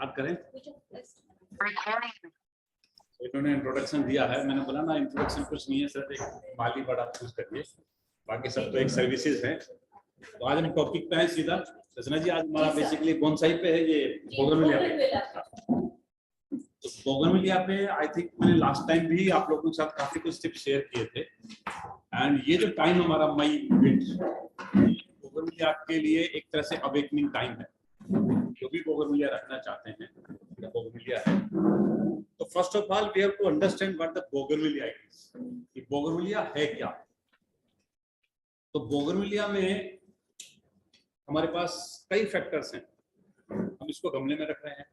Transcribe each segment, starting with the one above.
Start करें। इन्होंने introduction दिया है, मैंने बोला ना इंट्रोडक्शन कुछ नहीं है, सिर्फ एक माली बड़ा चूज करिए, बाकी सब तो एक सर्विसेज है। तो आज हम टॉपिक पे हैं सीधा। रचना जी आज हमारा बेसिकली बोनसाई पे है, ये बोगनविलिया पे। तो बोगनविलिया पे आई थिंक मैंने लास्ट टाइम भी आप लोगों के साथ काफी कुछ टिप्स शेयर किए थे। एंड ये जो टाइम हमारा मई मिड बोगनविलिया के लिए एक तरह से अवेकनिंग टाइम है। जो भी बोगनविलिया रखना चाहते हैं या बोगनविलिया है, तो first of all we have to understand what the bougainvillea is. कि बोगनविलिया है क्या। तो बोगनविलिया में हमारे पास कई फैक्टर्स हैं। हम इसको गमले में रख रहे हैं,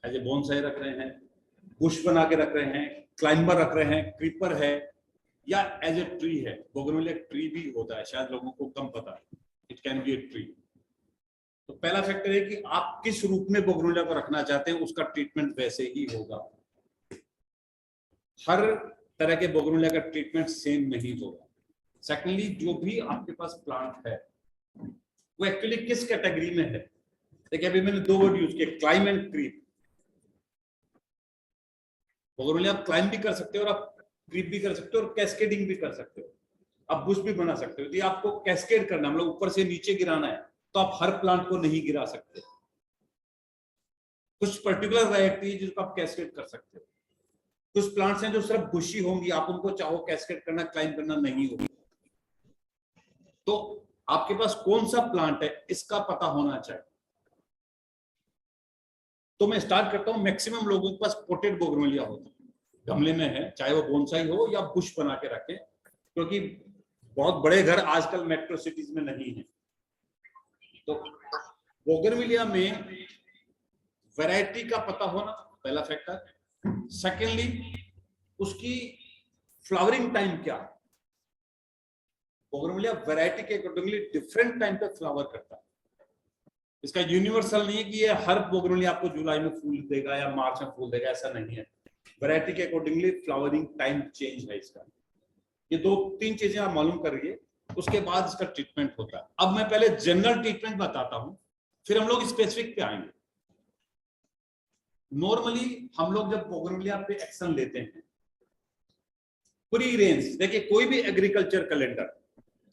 एज ए बोनसाई रख रहे हैं, बुश बना के रख रहे हैं, क्लाइंबर रख रहे हैं, क्रीपर है, या एज ए ट्री है। बोगनविलिया ट्री भी होता है, शायद लोगों को कम पता है। It can be a tree. तो पहला फैक्टर है कि आप किस रूप में बोगनविलिया को रखना चाहते हैं, उसका ट्रीटमेंट वैसे ही होगा। हर तरह के बोगनविलिया का ट्रीटमेंट सेम नहीं होगा। सेकेंडली, जो भी आपके पास प्लांट है वो एक्चुअली किस कैटेगरी में है। देखिए अभी मैंने दो वर्ड यूज किए, क्लाइम एंड क्रीप। बोगनविलिया आप क्लाइम भी कर सकते हो और आप क्रीप भी कर सकते हो और कैस्केडिंग भी कर सकते हो, आप बुश भी बना सकते हो। यदि आपको कैस्केड करना, मतलब ऊपर से नीचे गिराना है, तो आप हर प्लांट को नहीं गिरा सकते। कुछ पर्टिकुलर वैरायटी है जिसको आप कैस्केड कर सकते हो। कुछ प्लांट्स हैं जो सिर्फ बुशी होंगी, आप उनको चाहो कैस्केड करना, क्लाइम करना नहीं होगा। तो आपके पास कौन सा प्लांट है इसका पता होना चाहिए। तो मैं स्टार्ट करता हूं। मैक्सिमम लोगों के पास पोटेड बोगनविलिया होता है, गमले में है, चाहे वो बोनसाई हो या बुश बना के रखें, क्योंकि बहुत बड़े घर आजकल मेट्रो सिटीज में नहीं है। तो बोगनविलिया में वैरायटी का पता होना पहला फैक्टर। सेकेंडली, उसकी फ्लावरिंग टाइम क्या है। बोगनविलिया वैरायटी के अकॉर्डिंगली डिफरेंट टाइम पे फ्लावर करता है। इसका यूनिवर्सल नहीं है कि ये हर बोगनविलिया आपको जुलाई में फूल देगा या मार्च में फूल देगा, ऐसा नहीं है। वैरायटी के अकॉर्डिंगली फ्लावरिंग टाइम चेंज है इसका। ये दो तीन चीजें आप मालूम करिए, उसके बाद इसका ट्रीटमेंट होता है। अब मैं पहले जनरल ट्रीटमेंट बताता हूं, फिर हम लोग स्पेसिफिक पे आएंगे। नॉर्मली हम लोग जब बोगनविलिया पे एक्शन लेते हैं, पूरी रेंज, देखिए कोई भी एग्रीकल्चर कैलेंडर,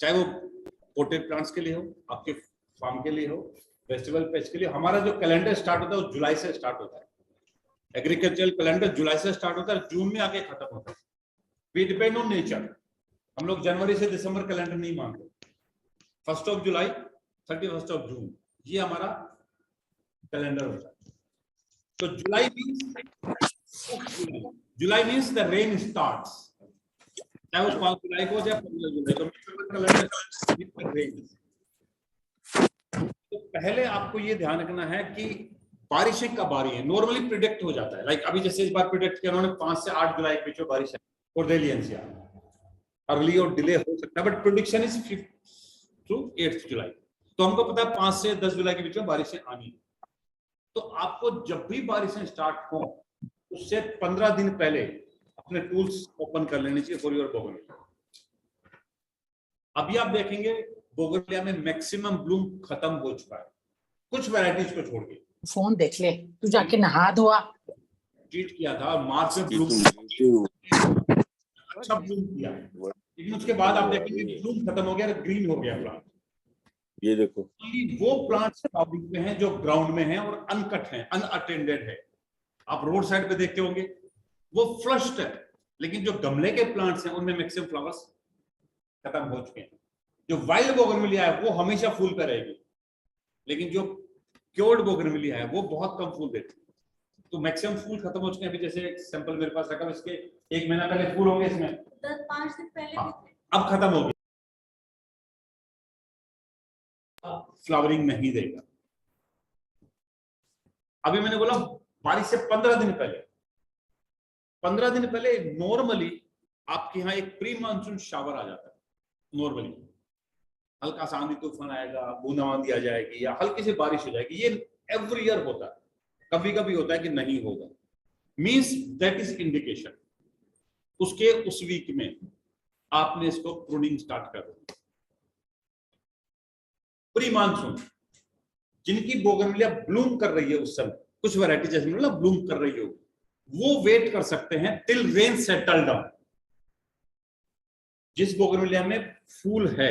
चाहे वो पोटेड प्लांट्स के लिए हो, आपके फार्म के लिए हो, वेजिटेबल पेस्ट के लिए, हमारा जो कैलेंडर स्टार्ट होता है वो जुलाई से स्टार्ट होता है। एग्रीकल्चरल कैलेंडर जुलाई से स्टार्ट होता है, जून में आके खत्म होता है। We depend on nature. हम लोग जनवरी से दिसंबर कैलेंडर नहीं मानते। 1 जुलाई 31 जून, ये हमारा कैलेंडर होता है। तो जुलाई मीन्स द रेन स्टार्ट्स, चाहे वो 5 जुलाई को या 15 जुलाई को, कैलेंडर। तो पहले आपको ये ध्यान रखना है कि बारिशें कब आ रही है। नॉर्मली प्रिडिक्ट हो जाता है, लाइक अभी जैसे इस बार प्रिडिक्ट किया उन्होंने 5 से 8 जुलाई के बीच में बारिश है, और अर्ली और डिले हो सकता है, बट प्रिडिक्शन इज 5 to 8 जुलाई। तो हमको पता है 5 से 10 जुलाई के बीच में बारिशें आनी है। तो आपको जब भी बारिशें स्टार्ट हो, उससे 15 दिन पहले अपने टूल्स ओपन कर लेने चाहिए फॉर योर बोगनविलिया। अभी आप देखेंगे बोगनविलिया में मैक्सिमम ब्लूम खत्म हो चुका है, कुछ वैरायटीज को छोड़ के। फोन देख ले, तू जाके नहा धोआ। ट्रीट किया था मार्च में ब्लूम, अच्छा ब्लूम किया, लेकिन उसके बाद आप देखेंगे ब्लूम खत्म हो गया, ग्रीन हो गया प्लांट। ये देखो, वो प्लांट्स फ्लावरिंग में हैं जो ग्राउंड में हैं और अनकट हैं, अनअटेंडेड है। आप रोड साइड पे देखते होंगे वो फ्लश्ड है, लेकिन जो गमले के प्लांट्स हैं उनमें मैक्सिमम फ्लावर्स खत्म हो चुके हैं। जो वाइल्ड बोगनविलिया है वो हमेशा फूल पे रहेगी, लेकिन जो क्योर्ड बोगनविलिया है वो बहुत कम फूल देती है। तो मैक्सिमम फूल खत्म हो चुके हैं। अभी जैसे एक सैंपल मेरे पास रखा है, इसके 1 महीना पहले फूल होंगे, इसमें 5 दिन पहले अब खत्म हो गया, फ्लावरिंग नहीं देगा। अभी मैंने बोला बारिश से 15 दिन पहले, 15 दिन पहले नॉर्मली आपके यहाँ एक प्री मानसून शावर आ जाता है। नॉर्मली हल्का सा आंधी तूफान आएगा, बूंदाबांदी आ जाएगी या हल्की सी बारिश हो जाएगी। ये एवरी ईयर होता है, कभी कभी होता है कि नहीं होगा। मींस दैट इज इंडिकेशन उसके उस वीक में आपने इसको प्रूनिंग स्टार्ट कर दी। प्री मानसून जिनकी बोगनविलिया ब्लूम कर रही है उस समय, कुछ वैरायटी जैसे मतलब ब्लूम कर रही हो, वो वेट कर सकते हैं टिल रेन सेटल डाउन। जिस बोगनविलिया में फूल है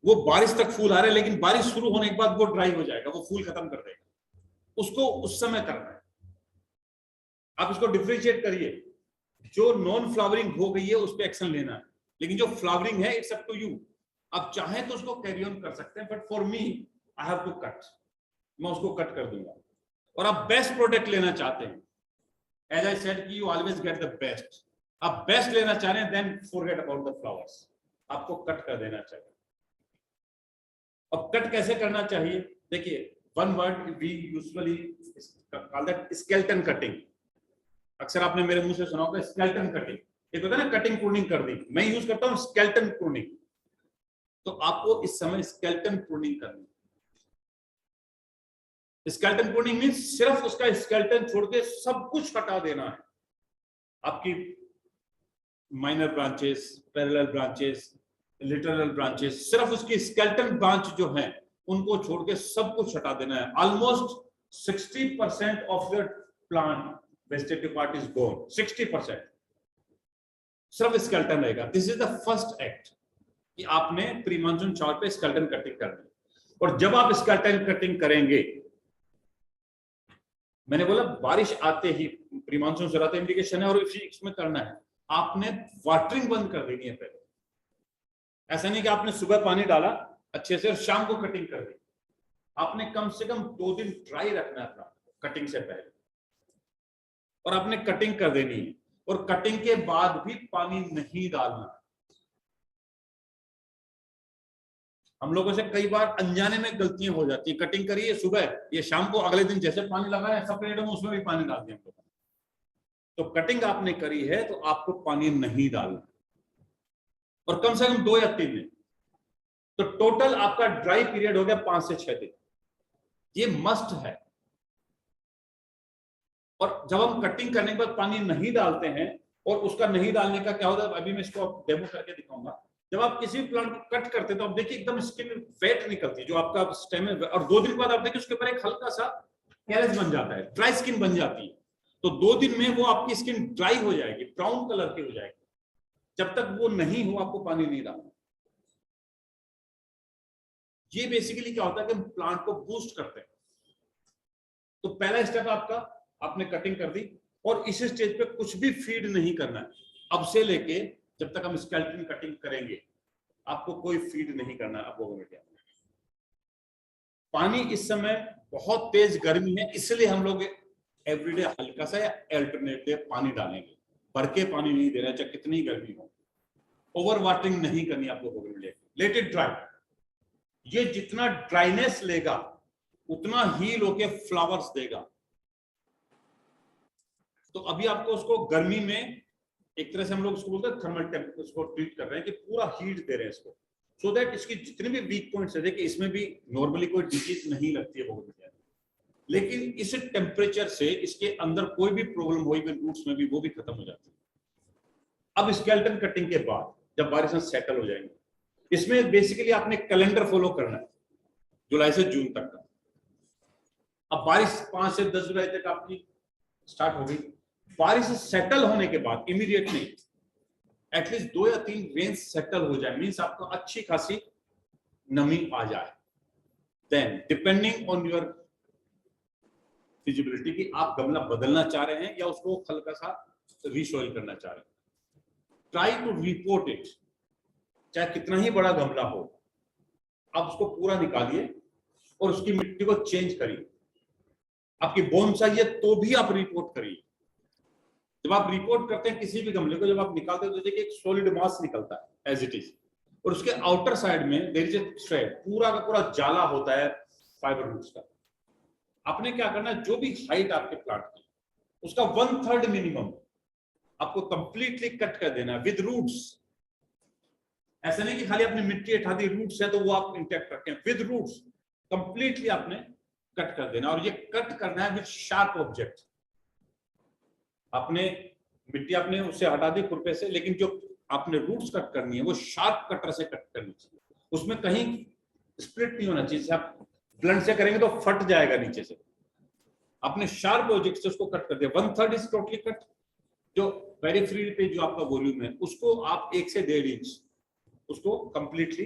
वो बारिश तक फूल आ रहे हैं, लेकिन बारिश शुरू होने के बाद वो ड्राई हो जाएगा, वो फूल खत्म कर देगा, उसको उस समय करना है। आप इसको डिफरेंशिएट करिए, जो नॉन फ्लावरिंग हो गई है उस पर एक्शन लेना है, लेकिन जो फ्लावरिंग है इट्स अप टू यू। आप चाहें तो उसको कैरी ऑन कर सकते हैं, but for me I have to cut, मैं उसको कट कर दूंगा। और आप बेस्ट प्रोडक्ट लेना चाहते हैं, एज आई सेड कि you always get the best, आप बेस्ट लेना चाह रहे हैं then forget about the flowers, आपको कट कर देना चाहिए। अब कट कैसे करना चाहिए, देखिए one word we usually call that skeleton cutting. अक्सर आपने मेरे मुंह से सुना होगा स्केलेटन कटिंग, एक होता है ना कटिंग प्रूनिंग कर दी, मैं यूज करता हूं स्केलेटन प्रूनिंग। तो आपको इस समय स्केलेटन प्रूनिंग करनी। स्केलेटन प्रूनिंग मींस सिर्फ उसका स्केलेटन छोड़ के सब कुछ हटा देना है, आपकी minor branches, parallel branches, literal branches, सिर्फ उसकी स्केलेटन ब्रांच जो है उनको छोड़ के सब कुछ हटा देना है। Almost 60% of your plant vegetative part is gone, 60% सिर्फ स्केलेटन रहेगा। This is the first act कि आपने प्री मानसून शावर पे स्केलेटन कटिंग करनी है। और जब आप स्केलेटन कटिंग करेंगे, मैंने बोला बारिश आते ही प्री मानसून से इंडिकेशन है और इसमें करना है, आपने वाटरिंग बंद कर देनी है पहले। ऐसा नहीं कि आपने सुबह पानी डाला अच्छे से और शाम को कटिंग कर दी, आपने कम से कम 2 दिन ड्राई रखना है कटिंग से पहले, और आपने कटिंग कर देनी है। और कटिंग के बाद भी पानी नहीं डालना। हम लोगों से कई बार अनजाने में गलतियां हो जाती है, कटिंग करिए सुबह, ये शाम को अगले दिन जैसे पानी लगाए सेपरेट में उसमें भी पानी डाल दिया। तो कटिंग आपने करी है तो आपको पानी नहीं डालना, और कम से कम 2 या 3 दिन। तो टोटल आपका ड्राई पीरियड हो गया 5 से 6 दिन, ये मस्ट है। और जब हम कटिंग करने के बाद पानी नहीं डालते हैं, और उसका नहीं डालने का क्या होता है अभी मैं इसको डेमो करके दिखाऊंगा। जब आप किसी भी प्लांट को कट करते हैं तो आप देखिए एकदम स्किन वेट निकलती है जो आपका स्टेम है, और 2 दिन बाद आप देखिए उसके ऊपर एक हल्का सा कैरेज बन जाता है, ड्राई स्किन बन जाती है। तो 2 दिन में वो आपकी स्किन ड्राई हो जाएगी, ब्राउन कलर की हो जाएगी। जब तक वो नहीं हो आपको पानी नहीं डालना। ये बेसिकली क्या होता है कि हम प्लांट को बूस्ट करते हैं। तो पहला स्टेप आपका, आपने कटिंग कर दी, और इस स्टेज पे कुछ भी फीड नहीं करना है। अब से लेके जब तक हम स्केलेटन कटिंग करेंगे आपको कोई फीड नहीं करना है। बोगनविलिया पानी इस समय बहुत तेज गर्मी है, इसलिए हम लोग एवरीडे हल्का सा या अल्टरनेट डे पानी डालेंगे, भर के पानी नहीं देना चाहे कितनी गर्मी हो। ओवर वाटरिंग नहीं करनी आपको बोगनविलिया, लेट इट ड्राई। ये जितना ड्राइनेस लेगा उतना हील होके फ्लावर्स देगा। तो अभी आपको उसको गर्मी में एक तरह से हम लोग उसको बोलते हैं थर्मल टेम्परेचर, उसको ट्रीट कर रहे हैं कि पूरा हीट दे रहे हैं इसको, सो दैट इसकी जितने भी वीक पॉइंट्स है, देखिए इसमें भी नॉर्मली कोई डिजीज नहीं लगती है बोगनविलिया, लेकिन इस टेम्परेचर से इसके अंदर कोई भी प्रॉब्लम हो, इवन रूट्स में भी, वो भी खत्म हो जाती है। अब स्केलेटन कटिंग के बाद जब बारिशें सेटल हो जाएंगी, इसमें बेसिकली आपने कैलेंडर फॉलो करना है जुलाई से जून तक का। अब बारिश 5 से 10 जुलाई तक आपकी स्टार्ट हो गई, बारिश सेटल होने के बाद इमीडिएटली एटलीस्ट 2 या 3 रेंज सेटल हो जाए, मींस आपको अच्छी खासी नमी आ जाए, then depending on your feasibility कि आप गमला बदलना चाह रहे हैं या उसको हल्का सा रीसॉइल करना चाह रहे हैं, ट्राई टू रिपोर्ट इट। चाहे कितना ही बड़ा गमला हो, आप उसको पूरा निकालिए और उसकी मिट्टी को चेंज करिए। आपकी बोनसाई है तो भी आप रिपोर्ट करिए। जब आप रिपोर्ट करते हैं किसी भी गमले को, जब आप निकालते हैं तो देखिए एक सॉलिड मास निकलता है एज इट इज, और उसके आउटर साइड में देयर इज ए थ्रेड, पूरा का पूरा जाला होता है फाइबर रूट्स का। आपने क्या करना है, जो भी हाइट आपके प्लांट की उसका 1/3 मिनिमम आपको कंप्लीटली कट कर देना है विद रूट्स। ऐसा नहीं कि खाली आपने मिट्टी हटा दी, रूट्स है तो वो आप इंटैक्ट रखें, विद रूट्स कंप्लीटली आपने कट कर देना। और ये कट करना है विद शार्प ऑब्जेक्ट। आपने मिट्टी आपने उससे हटा दी खुरपे से, लेकिन जो आपने रूट्स कट करनी है वो शार्प कटर से कट करनी चाहिए, उसमें कहीं स्प्लिट नहीं होना चाहिए। आप ब्लंट से करेंगे तो फट जाएगा नीचे से। आपने शार्प ऑब्जेक्ट से उसको कट कर दिया, 1/3 इज टोटली कट। जो पेरिफेरी पे जो आपका वॉल्यूम है उसको आप 1 से 1.5 इंच उसको कंप्लीटली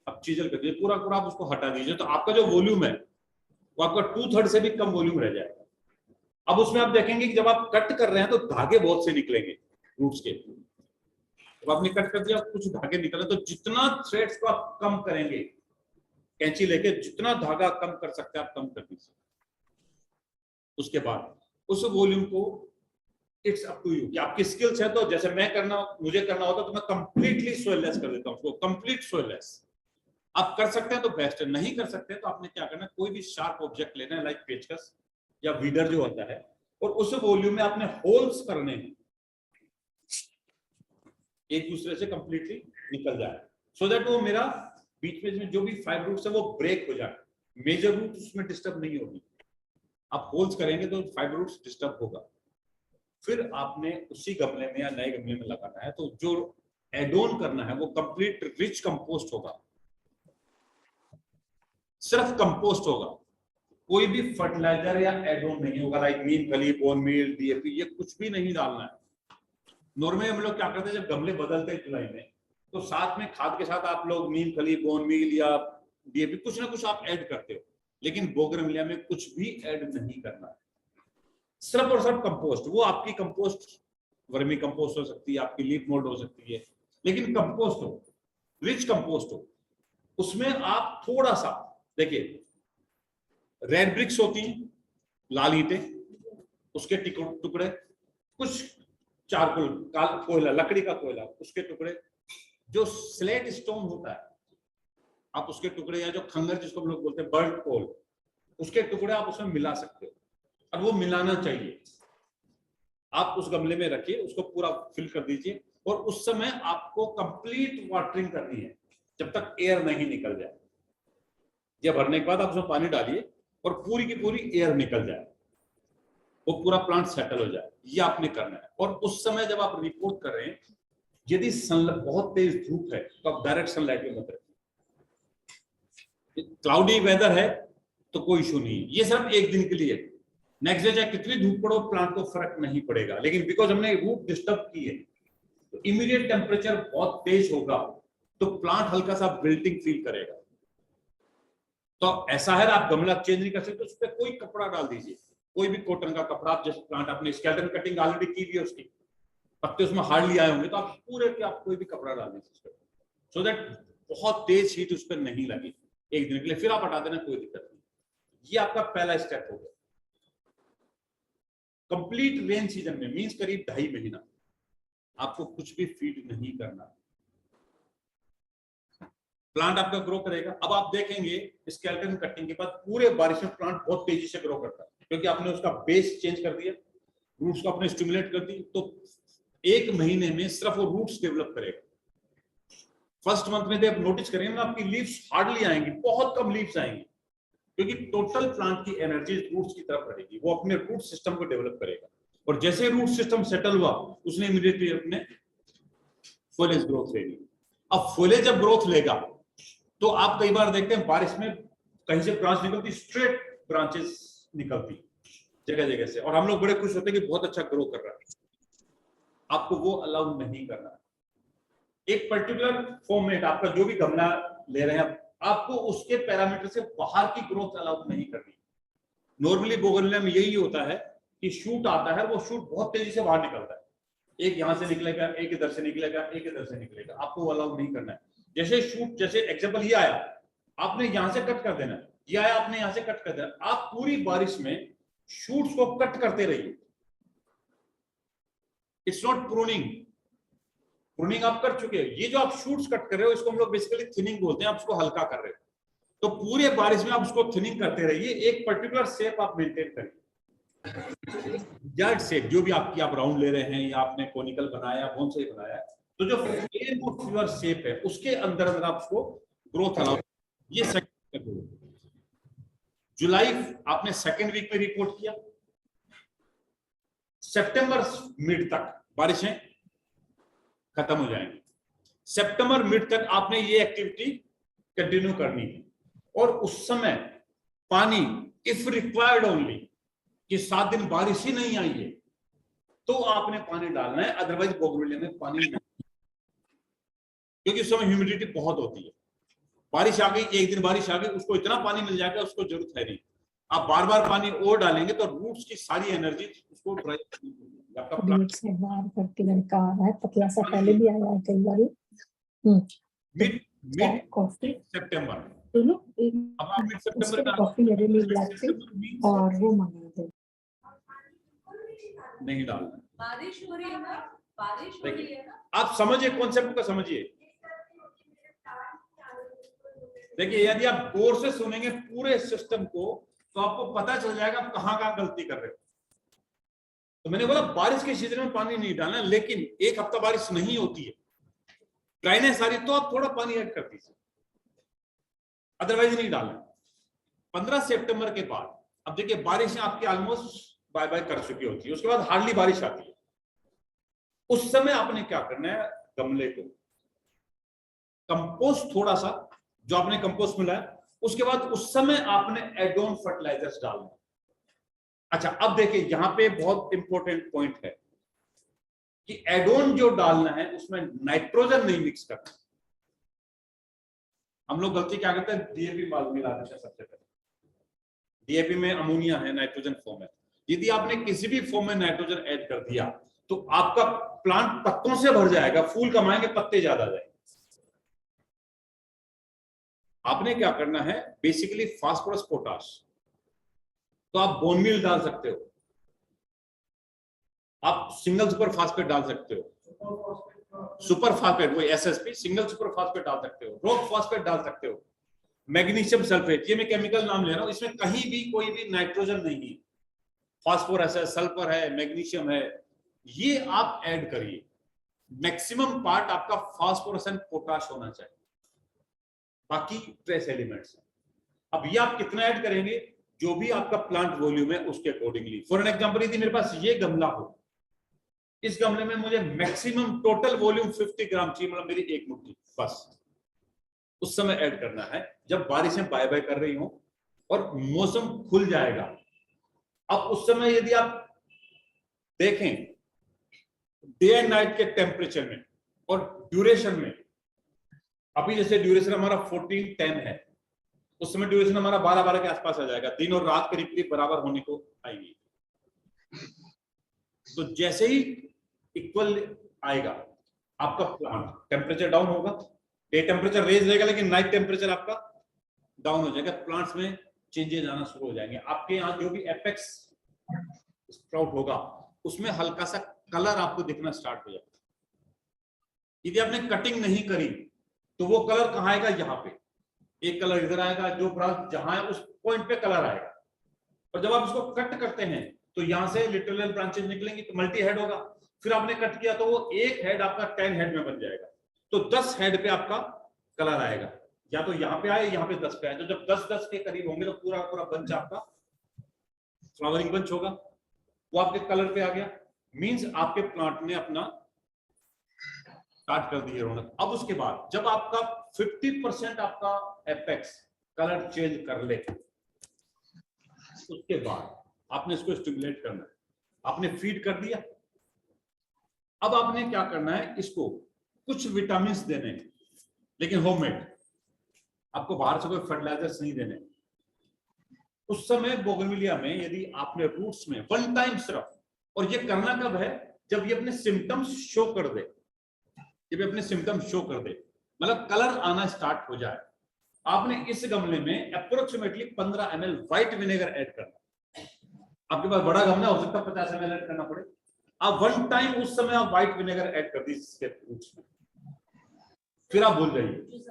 अब चीजल कर दीजिए, पूरा पूरा आप उसको हटा दीजिए, तो आपका जो वॉल्यूम है वो आपका 2/3 से भी कम वॉल्यूम रह जाएगा। अब उसमें आप देखेंगे कि जब आप कट कर रहे हैं तो धागे बहुत से निकलेंगे रूट्स के। जब आपने कट कर दिया कुछ धागे निकले, तो जितना थ्रेड्स को आप कम करेंगे कैंची लेके, जितना धागा कम कर सकते हैं आप कम कर दीजिए। उसके बाद उस वॉल्यूम को इट्स अप टू यू कि आपकी स्किल्स है, तो जैसे मुझे करना होता तो मैं कंप्लीटली सोइललेस कर देता हूं उसको, कंप्लीट सोइललेस। आप कर सकते हैं तो बेस्ट है, नहीं कर सकते तो आपने क्या करना है, कोई भी शार्प ऑब्जेक्ट लेना है लाइक पेचकस या वीडर जो होता है, और उस वॉल्यूम में आपने होल्स करने हैं, एक दूसरे से कंप्लीटली निकल जाए, सो दैट वो मेरा बीच में जो भी 5 रूट्स है वो ब्रेक हो जाए, मेजर रूट उसमें डिस्टर्ब नहीं होगी। आप होल्स करेंगे तो 5 रूट्स डिस्टर्ब होगा। फिर आपने उसी गमले में या नए गमले में लगाना है, तो जो एड ऑन करना है वो कंप्लीट रिच कंपोस्ट होगा, सिर्फ कंपोस्ट होगा, कोई भी फर्टिलाइजर या एड ऑन नहीं होगा लाइक नीम खली, बोन मील, डीएपी, ये कुछ भी नहीं डालना है। नॉर्मली हम लोग क्या करते हैं जब गमले बदलते हैं जुलाई में, तो साथ में खाद के साथ आप लोग नीम खली, बोन मील या डीएपी कुछ ना कुछ आप ऐड करते हो, लेकिन बोगनविलिया में कुछ भी ऐड नहीं करना है, सिर्फ और सिर्फ कंपोस्ट। वो आपकी कंपोस्ट वर्मी कंपोस्ट हो सकती है, आपकी लीफ मोल्ड हो सकती है, लेकिन कंपोस्ट हो, रिच कंपोस्ट हो। उसमें आप थोड़ा सा देखिए, रेड ब्रिक्स होती हैं, लाल ईंटें, उसके टुकड़े, कुछ चारकोल, कोयला, लकड़ी का कोयला, उसके टुकड़े, जो स्लेट स्टोन होता है आप उसके टुकड़े, या जो खंगर जिसको हम लोग बोलते हैं बर्ड कोल, उसके टुकड़े आप उसमें मिला सकते हो, और वो मिलाना चाहिए। आप उस गमले में रखिए, उसको पूरा फिल कर दीजिए, और उस समय आपको कंप्लीट वाटरिंग करनी है जब तक एयर नहीं निकल जाए। ये भरने के बाद आप उसमें पानी डालिए और पूरी की पूरी एयर निकल जाए, वो पूरा प्लांट सेटल हो जाए, ये आपने करना है। और उस समय जब आप रिपोर्ट कर रहे हैं, यदि बहुत तेज धूप है तो आप डायरेक्ट सनलाइट में मत रखिए। क्लाउडी वेदर है तो कोई इशू नहीं है, ये सिर्फ एक दिन के लिए, नेक्स्ट डे चाहे कितनी धूप पड़ो प्लांट को फर्क नहीं पड़ेगा। लेकिन बिकॉज हमने रूट डिस्टर्ब की है, तो इमीडिएट टेम्परेचर बहुत तेज होगा तो प्लांट हल्का सा विल्टिंग फील करेगा। तो ऐसा है आप गमला चेंज नहीं कर सकते, उस पर कोई कपड़ा डाल दीजिए, कोई भी कॉटन का कपड़ा। आप जैसे प्लांट आपने स्केलेटन कटिंग ऑलरेडी की हुई है, उसकी पत्ते उसमें हार्डली आए होंगे, तो आप पूरे के आप कोई भी कपड़ा डाल दीजिए सो दैट बहुत तेज हीट उस पर नहीं लगे एक दिन के लिए, फिर आप हटा देना, कोई दिक्कत नहीं। ये आपका पहला स्टेप हो गया। कंप्लीट रेन सीजन में मींस करीब 2.5 महीना आपको कुछ भी फीड नहीं करना, प्लांट आपका ग्रो करेगा। अब आप देखेंगे स्केलेटन कटिंग के बाद पूरे बारिश में प्लांट बहुत तेजी से ग्रो करता है, क्योंकि आपने उसका बेस चेंज कर दिया, रूट्स को आपने स्टिमुलेट कर दी, तो 1 महीने में सिर्फ वो रूट्स डेवलप करेगा। फर्स्ट मंथ में आप नोटिस करेंगे ना, आपकी लीव्स हार्डली आएंगी, बहुत कम लीव्स आएंगी, क्योंकि टोटल प्लांट की एनर्जी रूट्स की तरफ रहेगी, वो अपने रूट सिस्टम को डेवलप करेगा। और जैसे रूट सिस्टम सेटल हुआ, उसने इमीडिएटली अपने फोलेज ग्रोथ लेगी। अब फोलेज जब ग्रोथ लेगा तो आप कई बार देखते हैं बारिश में कहीं से ब्रांच निकलती, स्ट्रेट ब्रांचेस निकलती जगह जगह से, और हम लोग बड़े खुश होते हैं कि बहुत अच्छा ग्रो कर रहा है। आपको वो अलाउ नहीं करना है। एक पर्टिकुलर फॉर्मेट, आपका जो भी गमला ले रहे हैं आपको उसके पैरामीटर से बाहर की ग्रोथ अलाउ नहीं करनी। नॉर्मली बोगनविलिया में यही होता है कि शूट आता है, वो शूट बहुत तेजी से बाहर निकलता है, एक यहां से निकलेगा, एक इधर से निकलेगा, एक इधर से निकलेगा, आपको वो अलाउ नहीं करना है। जैसे शूट, जैसे एग्जांपल ये आया, आपने यहां से कट कर देना, ये आया आपने यहां से कट कर देना, आप पूरी बारिश में शूट्स को कट करते रहिए। इट्स नॉट प्रूनिंग, प्रूनिंग आप कर चुके हो, ये जो आप शूट्स कट कर रहे हो इसको हम लोग बेसिकली थिनिंग बोलते हैं, आप उसको हल्का कर रहे हो। तो पूरे बारिश में आप उसको थिनिंग करते रहिए, एक पर्टिकुलर शेप आप मेंटेन करिए, जर्ड शेप जो भी आपकी, आप राउंड ले रहे हैं या आपने कोनिकल बनाया, बोनसाई बनाया, तो जो फ्रेम ऑफ योर शेप है उसके अंदर आप उसको ग्रोथ अलाउ। ये सेकंड जुलाई आपने सेकंड वीक में रिपोर्ट किया, सितंबर मिड तक बारिशें खत्म हो जाएंगी। सितंबर मिड तक आपने ये एक्टिविटी कंटिन्यू करनी है, और उस समय पानी इफ रिक्वायर्ड ओनली, कि 7 दिन बारिश ही नहीं आई है तो आपने पानी डालना है, अदरवाइज बोगनविलिया में पानी नहीं, क्योंकि उस समय ह्यूमिडिटी बहुत होती है। बारिश आ गई, एक दिन बारिश आ गई, उसको इतना पानी मिल जाएगा, उसको जरूरत है नहीं। आप बार बार पानी और डालेंगे तो रूट्स की सारी एनर्जी उसको ड्राई आपका प्लांट से बाहर करके लड़का आ रहा है, पतला सा, पहले भी आया है कई बार। मिड कॉफी सितंबर। दोनों अब आप मिड सितंबर का कॉफी मेरे लिए ब्लैक टी और वो मंगा दो। नहीं डालना। बारिश हो रही है ना, बारिश हो रही है ना। आप समझिए, कॉन्सेप्ट को समझिए। देखिए, यदि आप गौर से सुनेंगे पूरे सिस्टम को तो आपको पता चल जाएगा आप कहाँ गलती कर रहे हो। तो मैंने बोला बारिश के सीजन में पानी नहीं डालना, लेकिन एक हफ्ता बारिश नहीं होती है, ड्राइनेस सारी, तो आप थोड़ा पानी ऐड कर दीजिए, अदरवाइज नहीं डालना। 15 सितंबर के बाद अब देखिए बारिशें आपकी ऑलमोस्ट बाय बाय कर चुकी होती है, उसके बाद हार्डली बारिश आती है। उस समय आपने क्या करना है, गमले को कंपोस्ट, थोड़ा सा जो आपने कंपोस्ट मिला है, उसके बाद उस समय आपने एडोन फर्टिलाइजर्स डालना है। अच्छा, अब देखिए यहां पे बहुत इंपॉर्टेंट पॉइंट है कि एडोन जो डालना है उसमें नाइट्रोजन नहीं मिक्स करना। हम लोग गलती क्या करते हैं, डीएपी मिला देते हैं सबसे पहले। डीएपी में अमोनिया है, नाइट्रोजन फॉर्म है। यदि आपने किसी भी फॉर्म में नाइट्रोजन ऐड कर दिया तो आपका प्लांट पत्तों से भर जाएगा, फूल कमाएंगे, पत्ते ज्यादा जाएंगे। आपने क्या करना है, बेसिकली फास्फोरस पोटाश, तो आप बोन मील डाल सकते हो, आप सिंगल सुपर फास्फेट डाल सकते हो, सुपर फास्फेट वो एसएसपी, सिंगल सुपर फास्फेट डाल सकते हो, रॉक फास्फेट डाल सकते हो, मैग्नीशियम सल्फेट, ये मैं केमिकल नाम ले रहा हूं, इसमें कहीं भी कोई भी नाइट्रोजन नहीं है, फास्फोरस है, सल्फर है, मैग्नीशियम है, ये आप ऐड करिए। मैक्सिमम पार्ट आपका फास्फोरस एंड पोटाश होना चाहिए, बाकी ट्रेस एलिमेंट्स हैं। अब ये आप कितना ऐड करेंगे, जो भी आपका प्लांट वॉल्यूम है उसके अकॉर्डिंगली। फॉर एन एग्जांपल, यदि मेरे पास ये गमला हो, इस गमले में मुझे मैक्सिमम टोटल वॉल्यूम 50 ग्राम चाहिए, मतलब मेरी एक मुट्ठी बस, उस समय ऐड करना है जब बारिशें बाय बाय कर रही हो और मौसम खुल जाएगा। अब उस समय यदि आप देखें डे एंड नाइट के टेम्परेचर में और ड्यूरेशन में, अभी जैसे ड्यूरेशन हमारा 14-10 है, उस समय ड्यूरेशन हमारा 12-12 के आसपास आ जाएगा, दिन और रात करीब करीब बराबर होने को आएगी। तो जैसे ही इक्वल आएगा आपका प्लांट, टेम्परेचर डाउन होगा, डे टेम्परेचर रेज रहेगा लेकिन नाइट टेम्परेचर आपका डाउन हो जाएगा, प्लांट्स में चेंजेस आना शुरू हो जाएंगे। आपके यहाँ जो भी एपेक्स स्प्राउट होगा उसमें हल्का सा कलर आपको दिखना स्टार्ट हो जाएगा। यदि आपने कटिंग नहीं करी तो वो कलर कहाँ आएगा, यहाँ पे एक कलर इधर आएगा, जो ब्रांच जहां है उस पॉइंट पे कलर आएगा। और जब आप इसको कट करते हैं तो यहाँ से लिटरल ब्रांचेस निकलेंगी, तो मल्टी हेड होगा। फिर आपने कट किया तो वो एक हेड आपका 10 हेड में बन जाएगा, तो 10 हेड पे आपका कलर आएगा, या तो यहाँ पे आए, यहाँ पे 10 पे आए। तो जब 10-10 के करीब होंगे तो पूरा पूरा बंच आपका फ्लावरिंग बंच होगा, वो आपके कलर पे आ गया, मींस आपके प्लांट ने अपना स्टार्ट कर दी है रौनक। अब उसके बाद जब आपका 50% आपका एपेक्स कलर चेंज कर ले, उसके बाद आपने इसको स्टिमुलेट करना है, आपने फीड कर दिया। अब आपने क्या करना है, इसको कुछ विटामिन देने हैं, लेकिन होममेड, आपको बाहर से कोई फर्टिलाइजर्स नहीं देने। उस समय बोगनविलिया में यदि आपने रूट्स में 1 टाइम सिर्फ, और ये करना कब है, जब ये अपने सिम्टम्स शो कर दे, जब ये अपने सिम्टम्स शो कर दे, मतलब कलर आना स्टार्ट हो जाए, आपने इस गमले में approximately 15 ml white vinegar add करना। आपके पास बड़ा गमला हो सकता है 50 ml ऐड करना पड़े, आप 1 टाइम उस समय आप व्हाइट विनेगर ऐड कर दीजिए रूट्स में, फिर आप भूल जाइए।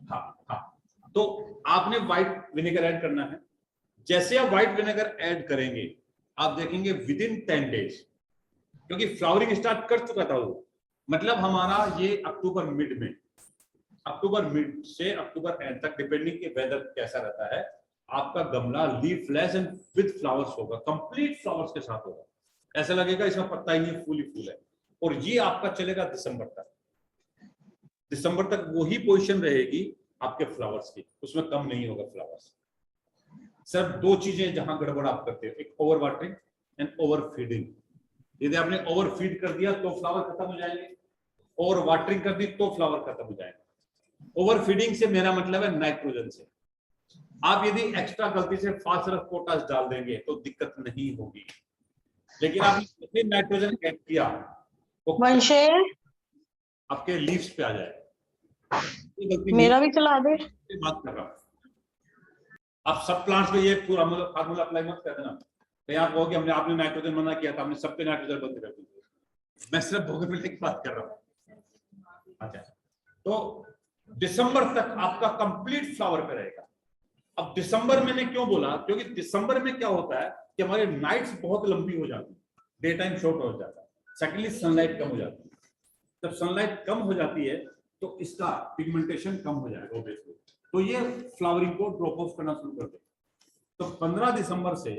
हाँ, तो आपने व्हाइट विनेगर ऐड करना है। जैसे आप व्हाइट विनेगर ऐड करेंगे आप देखेंगे विदिन 10 डेज, क्योंकि फ्लावरिंग स्टार्ट कर चुका था वो, मतलब हमारा ये अक्टूबर मिड में, अक्टूबर मिड से अक्टूबर एंड तक, डिपेंडिंग के वेदर कैसा रहता है, आपका गमला लीफलेस एंड विद फ्लावर्स होगा, कंप्लीट फ्लावर्स के साथ होगा। ऐसा लगेगा इसमें पत्ता ही नहीं, फूल ही फूल है। और ये आपका चलेगा दिसंबर तक। दिसंबर तक वही पोजीशन रहेगी आपके फ्लावर्स की, उसमें कम नहीं होगा फ्लावर्स। सिर्फ दो चीजें जहां गड़बड़ आप करते हो, एक over watering and over feeding. यदि आपने ओवर फीड कर दिया तो फ्लावर खत्म हो जाएंगे, ओवर वाटरिंग कर दी तो फ्लावर खत्म हो जाएंगे। ओवर फीडिंग से मेरा मतलब है नाइट्रोजन से। आप यदि एक्स्ट्रा गलती से फास्फोरस पोटाश डाल देंगे तो दिक्कत नहीं होगी, लेकिन आपने नाइट्रोजन ऐड किया तो आपके लीव्स पे आ जाएगा। मेरा भी चला दे। बात कर रहा हूं, आप सब प्लांट्स पे ये पूरा फार्मूला अप्लाई मत कर देना। कहीं आप कहोगे हमने आपने नाइट्रोजन मना किया था, हमने सब पे नाइट्रोजन बंद कर दिया। मैं सिर्फ बोगनविले की बात कर रहा हूँ। अच्छा, तो दिसंबर तक आपका कंप्लीट फ्लावर पे रहेगा। अब दिसंबर मैंने क्यों बोला, क्योंकि दिसंबर में क्या होता है कि हमारे नाइट्स बहुत लंबी हो जाती है, डे टाइम शॉर्ट हो जाता है, सेकेंडली सनलाइट कम हो जाती है। जब सनलाइट कम हो जाती है तो इसका पिगमेंटेशन कम हो जाएगा ऑब्वियसली, तो ये फ्लावरिंग को ड्रॉप ऑफ करना शुरू कर देगा। तो 15 दिसंबर से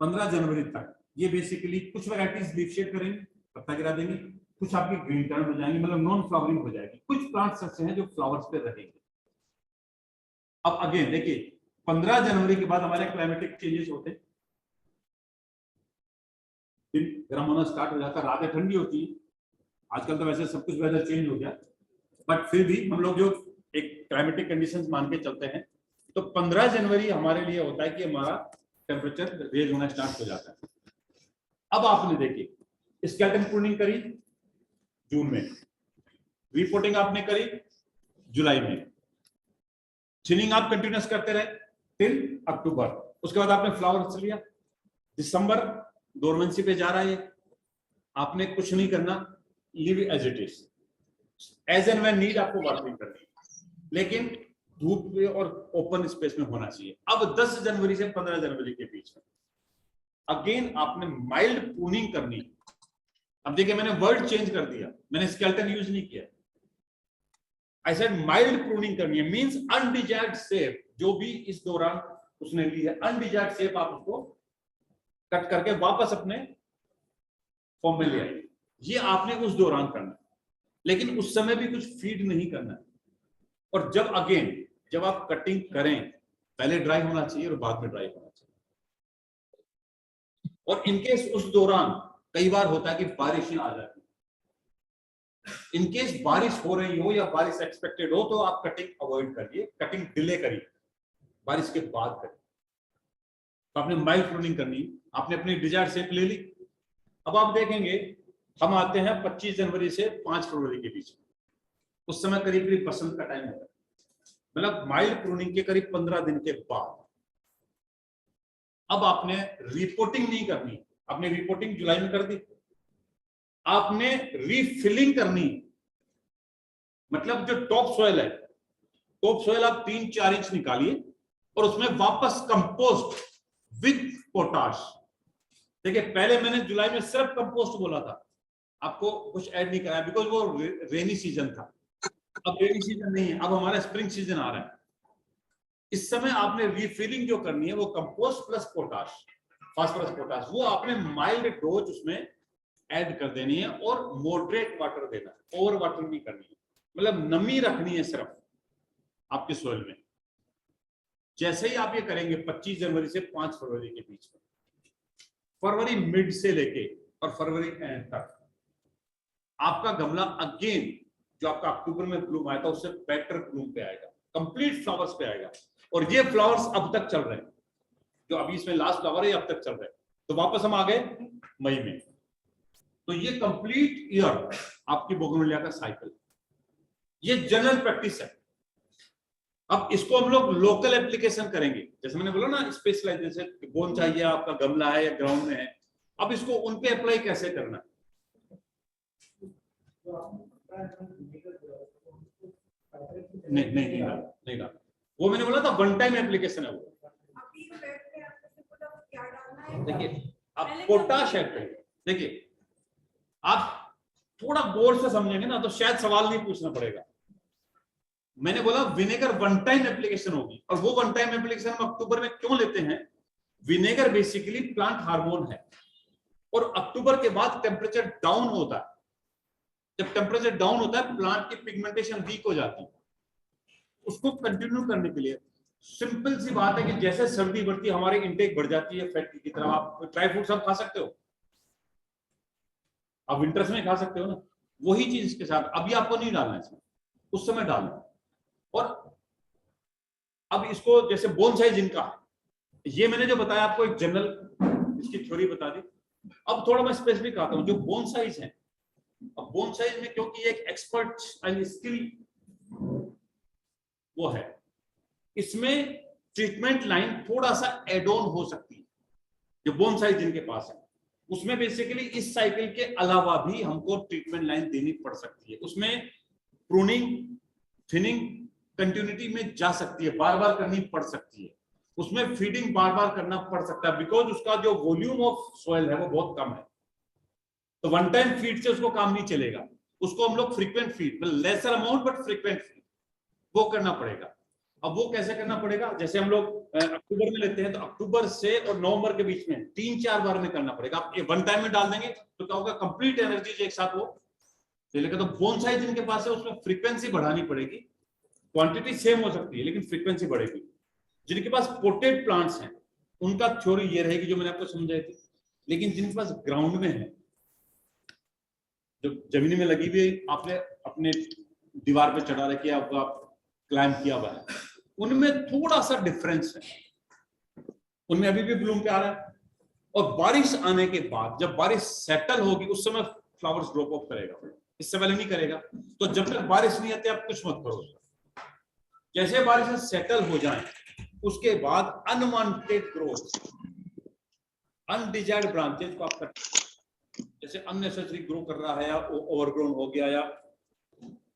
15 जनवरी तक ये बेसिकली कुछ वैरायटीज लीफ शेड करेंगे, पत्ता गिरा देंगे, कुछ आपकी ग्रीन टर्न हो जाएंगी, मतलब नॉन फ्लावरिंग हो जाएगी। कुछ प्लांट्स ऐसे हैं जो फ्लावर्स पे रहेंगे। अब अगेन देखिए 15 जनवरी के बाद हमारे क्लाइमेटिक चेंजेस होते हैं, दिन गर्म होना स्टार्ट हो जाता है, रातें ठंडी होती है। आजकल तो वैसे सब कुछ वेदर चेंज हो गया, बट फिर भी हम लोग जो एक क्लाइमेटिक कंडीशंस मान के चलते हैं, तो 15 जनवरी हमारे लिए होता है कि हमारा टेम्परेचर रेज होना स्टार्ट हो जाता है। अब आपने देखिए स्केलेटन प्रूनिंग करी जून में, रिपोर्टिंग आपने करी जुलाई में, थिनिंग आप कंटिन्यूस करते रहे टिल अक्टूबर। उसके बाद आपने फ्लावर्स लिया, दिसंबर डोरमेंसी पे जा रहा है, आपने कुछ नहीं करना, live as it is, as and when need आपको वाटरिंग करनी है, लेकिन धूप में और ओपन स्पेस में होना चाहिए। अब 10 जनवरी से 15 जनवरी के बीच में अगेन आपने माइल्ड प्रूनिंग करनी। अब देखिए मैंने वर्ड चेंज कर दिया, मैंने स्केलेटन यूज नहीं किया, आई सेड माइल्ड प्रूनिंग करनी है, मींस अनडिजायर्ड शेप जो भी इस दौरान उसने ली है, अनडिजायर्ड शेप आप उसको कट करके वापस अपने फॉर्म में ले आइए। ये आपने उस दौरान करना है, लेकिन उस समय भी कुछ फीड नहीं करना है। और जब अगेन जब आप कटिंग करें, पहले ड्राई होना चाहिए और बाद में ड्राई होना चाहिए। और इनकेस उस दौरान कई बार होता है कि बारिशें आ जाती है, इनकेस बारिश हो रही हो या बारिश एक्सपेक्टेड हो तो आप कटिंग अवॉइड करिए, कटिंग डिले करिए, बारिश के बाद करिए। तो आपने माइल्ड प्रूनिंग करनी, आपने अपनी डिजायर्ड शेप ले ली। अब आप देखेंगे हम आते हैं 25 जनवरी से 5 फरवरी के बीच में, उस समय करीब करीब बसंत का टाइम होता है, मतलब माइल्ड प्रूनिंग के करीब 15 दिन के बाद। अब आपने रिपोर्टिंग नहीं करनी, आपने रिपोर्टिंग जुलाई में कर दी, आपने रीफिलिंग करनी, मतलब जो टॉप सॉइल है, टॉप सॉइल आप 3-4 इंच निकालिए और उसमें वापस कंपोस्ट विद पोटाश। देखिए पहले मैंने जुलाई में सिर्फ कंपोस्ट बोला था, आपको कुछ ऐड नहीं कराया, बिकॉज वो रेनी सीजन था। अब रेनी सीजन नहीं है, अब हमारा स्प्रिंग सीजन आ रहा है। इस समय आपने रिफिलिंग जो करनी है वो compost plus potash, phosphorus potash, वो आपने माइल्ड डोज उसमें ऐड कर देनी है और मॉडरेट वाटर देना है, ओवर वाटर नहीं करनी है, मतलब नमी रखनी है सिर्फ आपके सोइल में। जैसे ही आप ये करेंगे 25 जनवरी से 5 फरवरी के बीच में, फरवरी मिड से लेके और फरवरी एंड तक आपका गमला अगेन जो आपका अक्टूबर में ब्लूम आया था उससे बेटर ब्लूम पे आएगा, कंप्लीट फ्लावर्स पे आएगा। और ये फ्लावर्स अब तक चल रहे हैं, जो अभी इसमें लास्ट फ्लावर है अब तक चल रहे हैं। तो वापस हम आ गए मई में, तो ये कंप्लीट ईयर आपकी बोगनविलिया का साइकिल, ये जनरल प्रैक्टिस है। अब इसको हम लोग लोकल एप्लीकेशन करेंगे, जैसे मैंने बोला ना स्पेशलाइजेशन, बोन चाहिए आपका गमला है या ग्राउंड में है, अब इसको उनपे अप्लाई कैसे करना है। नहीं, वो मैंने बोला था वन टाइम एप्लीकेशन है वो। देखिए आप पोटाश ऐड करेंगे, देखिए आप थोड़ा गौर से समझेंगे ना तो शायद सवाल नहीं पूछना पड़ेगा। मैंने बोला विनेगर वन टाइम एप्लीकेशन होगी, और वो वन टाइम एप्लीकेशन हम अक्टूबर में क्यों लेते हैं, विनेगर बेसिकली प्लांट हार्मोन है, और अक्टूबर के बाद टेम्परेचर डाउन होता है। जब टेम्परेचर डाउन होता है प्लांट की पिगमेंटेशन वीक हो जाती है, उसको कंटिन्यू करने के लिए सिंपल सी बात है कि जैसे सर्दी बढ़ती है हमारी इंटेक बढ़ जाती है फैट की तरफ। आप ड्राई फ्रूट्स आप खा सकते हो, आप विंटर्स में खा सकते हो ना, वही चीज इसके साथ अभी आपको नहीं डालना है इसमें, उस समय डालना। और अब इसको जैसे बोन साइज इनका है, ये मैंने जो बताया आपको एक जनरल इसकी थ्योरी बता दी। अब थोड़ा मैं स्पेसिफिक आता हूं जो बोन साइज है। अब बोन साइज में क्योंकि एक एक्सपर्ट स्किल वो है, इसमें ट्रीटमेंट लाइन थोड़ा सा एड ऑन हो सकती है। जो बोन साइज जिनके पास है उसमें बेसिकली इस साइकिल के अलावा भी हमको ट्रीटमेंट लाइन देनी पड़ सकती है। उसमें प्रूनिंग, थिनिंग कंटिन्यूटी में जा सकती है, बार बार करनी पड़ सकती है। उसमें फीडिंग बार बार करना पड़ सकता है, बिकॉज उसका जो वॉल्यूम ऑफ सॉइल है वो बहुत कम है। तो वन टाइम फीड से उसको काम नहीं चलेगा, उसको हम लोग frequent feed, lesser amount but frequent feed वो करना पड़ेगा। अब वो कैसे करना पड़ेगा, जैसे हम लोग अक्टूबर में लेते हैं तो अक्टूबर से और नवंबर के बीच में 3-4 बार में करना पड़ेगा। आप वन टाइम में डाल देंगे तो क्या होगा, कंप्लीट एनर्जी एक साथ वो चलेगा। तो बोन साइज जिनके पास है उसमें फ्रीक्वेंसी बढ़ानी पड़ेगी, क्वांटिटी सेम हो सकती है लेकिन फ्रीक्वेंसी बढ़ेगी। जिनके पास पोटेड प्लांट्स हैं उनका थ्योरी ये रहेगी जो मैंने आपको समझाई थी। लेकिन जिनके पास ग्राउंड में है, जो जमीन में लगी हुई आपने अपने दीवार पे चढ़ा रखी है, आपको आप क्लाइंब किया हुआ है, उनमें थोड़ा सा डिफरेंस है। उनमें अभी भी ब्लूम पे आ रहा है और बारिश आने के बाद जब बारिश सेटल होगी उस समय फ्लावर्स ड्रॉप ऑफ करेगा, इससे पहले नहीं करेगा। तो जब तक बारिश नहीं आती आप कुछ मत करो। जैसे बारिश सेटल हो जाए उसके बाद अनवांटेड ग्रोथ, अनडिजायर्ड ब्रांचेस को आप जैसे अननेसेसरी ग्रो कर रहा है या ओवरग्रोन हो गया या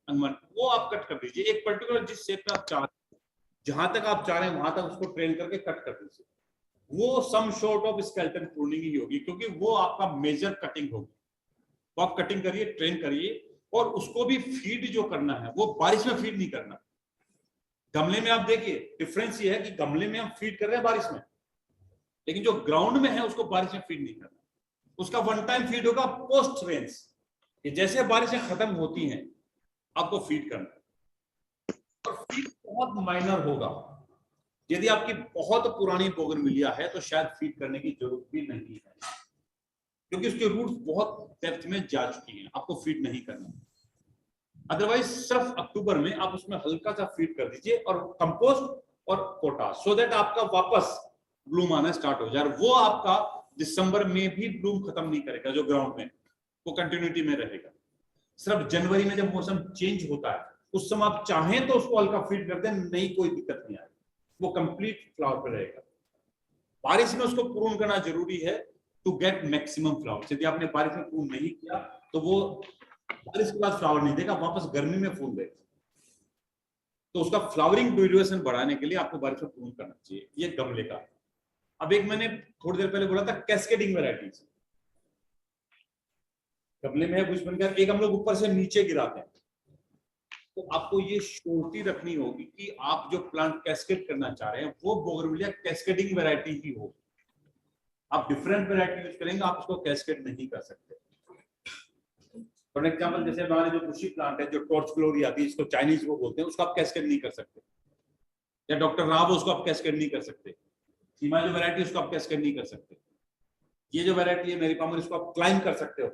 अनवांट, वो आप कट कर दीजिए। एक पर्टिकुलर जिस शेप में आप चाह रहे हैं, जहां तक आप चाह रहे हैं वहां तक उसको ट्रेन करके कट कर दीजिए। वो some sort of skeleton pruning ही होगी, क्योंकि वो आपका मेजर कटिंग होगी। तो आप कटिंग करिए, ट्रेन करिए, और उसको भी फीड जो करना है वो बारिश में फीड नहीं करना। गमले में आप देखिए डिफरेंस ये है कि गमले में हम फीड कर रहे हैं बारिश में, लेकिन जो ग्राउंड में है उसको बारिश में फीड नहीं करना। उसका वन टाइम फीड होगा पोस्ट रेंस, जैसे बारिशें खत्म होती हैं आपको फीड करना है। और फीड बहुत माइनर होगा। यदि आपकी बहुत पुरानी बोगनविलिया है तो शायद फीड करने की जरूरत भी नहीं है, क्योंकि उसके रूट्स बहुत डेप्थ में जा चुकी हैं, आपको फीड नहीं करना। अदरवाइज सिर्फ अक्टूबर में आप उसमें हल्का सा फीड कर दीजिए और कंपोस्ट और पोटाश, सो दैट आपका वापस ब्लूम आना स्टार्ट हो जाए। वो आपका दिसंबर में भी ब्लूम खत्म नहीं करेगा, जो ग्राउंड में वो कंटिन्यूटी में रहेगा। सिर्फ जनवरी में जब मौसम चेंज होता है उस समय आप चाहें तो उसको हल्का फीड कर दें, नहीं कोई दिक्कत नहीं आएगी, वो कंप्लीट फ्लावर पे रहेगा। बारिश में उसको प्रून करना जरूरी है टू गेट मैक्सिमम फ्लावर। यदि आपने बारिश में प्रून नहीं किया तो वो बारिश के बाद फ्लावर नहीं देगा, वापस गर्मी में फूल देगा। तो उसका फ्लावरिंग ड्यूरेशन बढ़ाने के लिए आपको बारिश में प्रून करना चाहिए। ये गमले का। अब एक मैंने थोड़ी देर पहले बोला था कैस्केडिंग वैरायटीज, गमले में है बुश बनकर, एक हम लोग ऊपर से नीचे गिराते हैं। तो आपको ये श्योरिटी रखनी होगी कि आप जो प्लांट कैस्केड करना चाह रहे हैं वो बोगनविलिया कैस्केडिंग वैरायटी ही हो। आप डिफरेंट वैरायटी यूज करेंगे, आप उसको कैस्केड नहीं कर सकते। फॉर एग्जांपल जैसे हमारे जो बुशी प्लांट है, जो टॉर्च ग्लोरी आती है, इसको चाइनीज वो बोलते हैं, उसको आप कैस्केड नहीं कर सकते। या डॉक्टर राव, उसको आप कैस्केड नहीं कर सकते। सीमा जो वैरायटी उसको आप कैस्केड नहीं कर सकते। ये जो वैरायटी है मेरी पामर, इसको आप क्लाइंब कर सकते हो,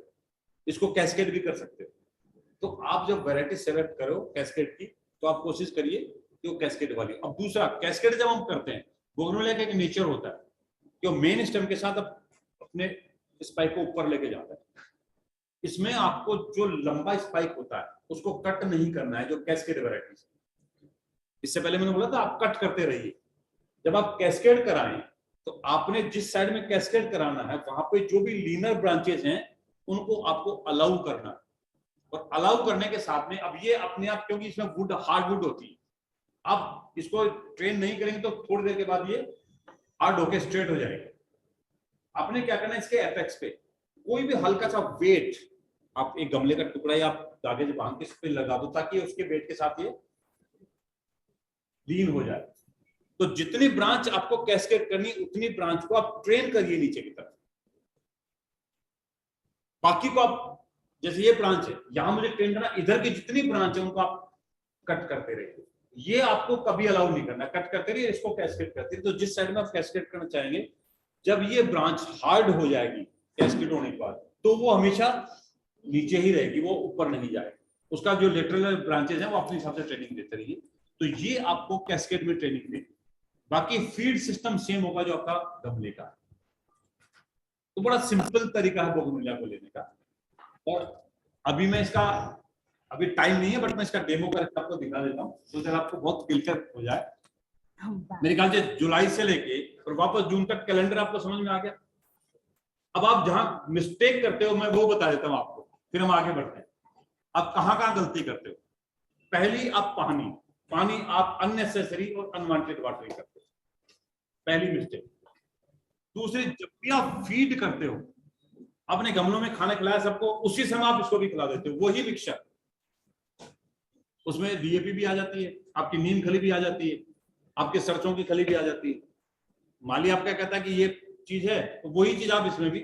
इसको कैस्केड भी कर सकते हो। तो आप जब वैरायटी सेलेक्ट करो कैस्केड की तो आप कोशिश करिए कि वो कैस्केड वाली। अब दूसरा, कैस्केड जब हम करते हैं, बोगनविलिया का एक नेचर होता है कि वो मेन स्टेम के साथ अपने स्पाइक को ऊपर लेके जाता है। इसमें आपको जो लंबा स्पाइक होता है उसको कट नहीं करना है, जो कैस्केड वैरायटी। इससे पहले मैंने बोला था आप कट करते रहिए। जब आप कैस्केड कराएं तो आपने जिस साइड में कैस्केड कराना है वहां पे जो भी लीनर ब्रांचेस हैं उनको आपको अलाउ करना है। और अलाउ करने के साथ में अब ये अपने आप, क्योंकि इसमें वुड हार्ड वुड होती है, आप इसको ट्रेन नहीं करेंगे तो थोड़ी देर के बाद ये हार्ड होके स्ट्रेट हो जाएगा। आपने क्या करना है, इसके एपेक्स पे कोई भी हल्का सा वेट, आप एक गमले का टुकड़ा या आप धागे से बांध के इस पे लगा दो ताकि उसके वेट के साथ ये लीन हो जाए। तो जितनी ब्रांच आपको कैस्केड करनी उतनी ब्रांच को आप ट्रेन करिए नीचे की तरफ। बाकी को आप, जैसे ये ब्रांच है यहां मुझे ट्रेन करना, इधर की जितनी ब्रांच है उनको आप कट करते रहिए। ये आपको कभी अलाउ नहीं करना, कट करते रहिए, इसको कैस्केड करते रहिए। तो जिस साइड में आप कैस्केड करना चाहेंगे, जब ये ब्रांच हार्ड हो जाएगी कैस्केड होने के बाद, तो वो हमेशा नीचे ही रहेगी, वो ऊपर नहीं जाएगी। उसका जो लेटरल ब्रांचेस हैं वो अपने हिसाब से ट्रेनिंग देते रहिए। तो ये आपको कैस्केड में ट्रेनिंग देगी। बाकी फीड सिस्टम सेम होगा जो आपका गमले का। तो बड़ा सिंपल तरीका है बोगनविलिया को लेने का। और अभी मैं इसका, अभी टाइम नहीं है, बट मैं इसका डेमो करके आपको दिखा देता हूँ, तो जब आपको बहुत क्लियर हो जाए। मेरे ख्याल से जुलाई से लेके और वापस जून तक कैलेंडर आपको समझ में आ गया। अब आप जहां मिस्टेक करते हो मैं वो बता देता हूं आपको, फिर हम आगे बढ़ते हैं। आप कहां गलती करते हो? पहली, आप पानी आप अननेसेसरी और अनवांटेड वाटरिंग करते हो, पहली मिस्टेक। दूसरी, जब भी आप फीड करते हो, अपने गमलों में खाना खिलाया सबको, उसी समय आप इसको भी खिला देते हो, वही मिक्सचर। उसमें डीएपी भी आ जाती है, आपकी नीम खली भी आ जाती है, आपके सरसों की खली भी आ जाती है। माली आपका कहता है कि ये चीज है, तो वही चीज आप इसमें भी।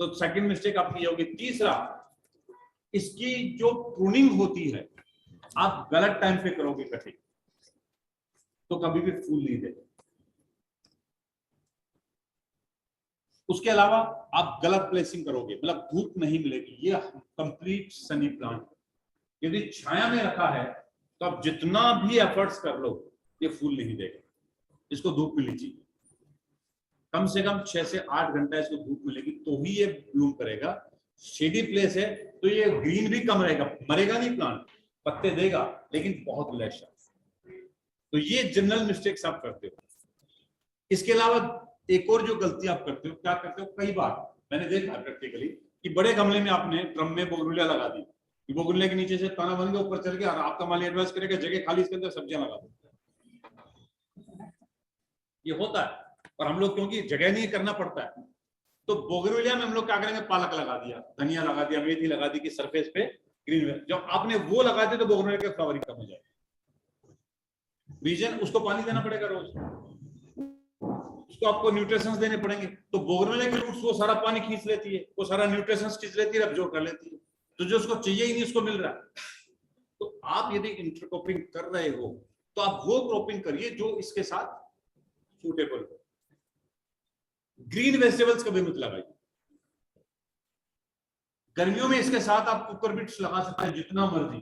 तो सेकंड मिस्टेक आपकी ये होगी। तीसरा, इसकी जो प्रूनिंग होती है, आप गलत टाइम पे करोगे कटिंग, तो कभी भी फूल नहीं देगा। उसके अलावा आप गलत प्लेसिंग करोगे, मतलब धूप नहीं मिलेगी। ये कंप्लीट सनी प्लांट, यदि छाया में रखा है तो आप जितना भी एफर्ट्स कर लो, ये फूल नहीं देगा। इसको धूप मिलनी चाहिए, कम से कम 6 से 8 घंटा इसको धूप मिलेगी, तो ही ये ब्लूम करेगा। शेडी प्लेस है तो ये ग्रीन भी कम रहेगा, मरेगा नहीं प्लांट, पत्ते देगा लेकिन बहुत लेस। तो ये जनरल मिस्टेक्स आप करते हो। इसके अलावा एक और जो गलती आप करते हो, क्या करते हो, कई बार मैंने देखा प्रैक्टिकली कि बड़े गमले में आपने ड्रम में बोगनविलिया लगा दी, बोगनविलिया के नीचे से तना बन गया, ऊपर चल गया, और आपका माली एडवाइस करेगा जगह खाली, इसके अंदर सब्जियां लगा दो। ये होता है, और हम लोग क्योंकि जगह नहीं करना पड़ता है, तो बोगनविलिया में हम लोग क्या करेंगे, पालक लगा दिया, धनिया लगा दिया, मेथी लगा दी कि सरफेस पे ग्रीन। जब आपने वो लगा दिया तो बोगनविलिया के फ्लावरिंग कम हो जाएगी। रीजन, उसको पानी देना पड़ेगा रोज, उसको आपको न्यूट्रिशंस देने पड़ेंगे। तो बोगनविलिया की रूट्स वो सारा पानी खींच लेती है, वो सारा न्यूट्रिशंस खींच लेती है, एब्जॉर्ब कर लेती है, तो जो उसको चाहिए ही नहीं उसको मिल रहा है। तो आप यदि इंटरक्रॉपिंग कर रहे हो तो आप वो क्रॉपिंग करिए जो इसके साथ सूटेबल हो। ग्रीन वेजिटेबल्स कभी मत लगाइए। गर्मियों में इसके साथ आप कुकर बीट्स लगा सकते हैं जितना मर्जी।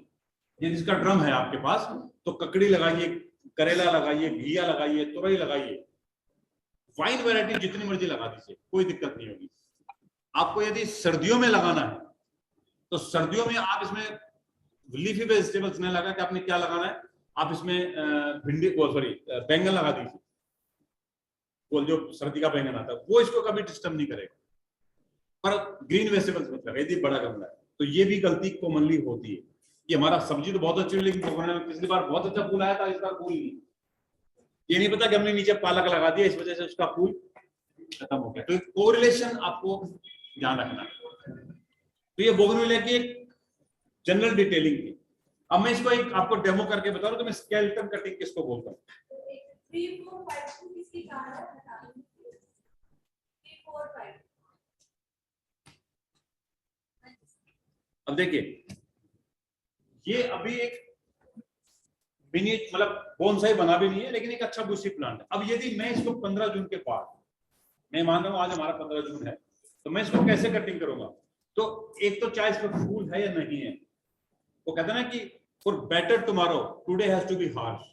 यदि इसका ड्रम है आपके पास तो ककड़ी लगाइए, करेला लगाइए, घिया लगाइए, तुरई लगाइए, वाइन वैरायटी जितनी मर्जी लगा दीजिए, कोई दिक्कत नहीं होगी। आपको यदि सर्दियों में लगाना है तो सर्दियों में आप इसमें लीफी वेजिटेबल्स नहीं लगा के आपने क्या लगाना है, आप इसमें भिंडी, बैंगन लगा दीजिए। वो जो सर्दी का बैंगन आता है वो इसको कभी डिस्टर्ब नहीं करेगा। पर ग्रीन वेजिटेबल्स मत लगा यदि बड़ा गमला है। तो ये भी गलती कॉमनली होती है कि हमारा सब्जी तो बहुत अच्छी है, लेकिन पिछली बार बहुत अच्छा फूल आया था, इस बार फूल नहीं। ये नहीं पता कि हमने नीचे पालक लगा दिया, इस वजह से उसका फूल खत्म हो गया। तो कोरिलेशन आपको ध्यान रखना है। तो ये बोगनविलिया की एक जनरल डिटेलिंग थी। अब मैं इसको एक आपको डेमो करके बता रहा हूं, तो मैं स्केलेटन कटिंग किसको बोलता हूँ। 3, 4, 5 किसकी कहां है बता दो। 3, 4, 5। अब देखिए, ये अभी एक मिनी, मतलब बोनसाई बना भी नहीं है, लेकिन एक अच्छा बुशी प्लांट है। अब यदि मैं इसको 15 जून के बाद, मैं मान रहा हूं आज हमारा 15 जून है, तो मैं इसको कैसे कटिंग करूंगा। तो एक तो चाहे इसमें फूल है या नहीं है, वो कहते हैं ना कि for better tomorrow today has to be harsh.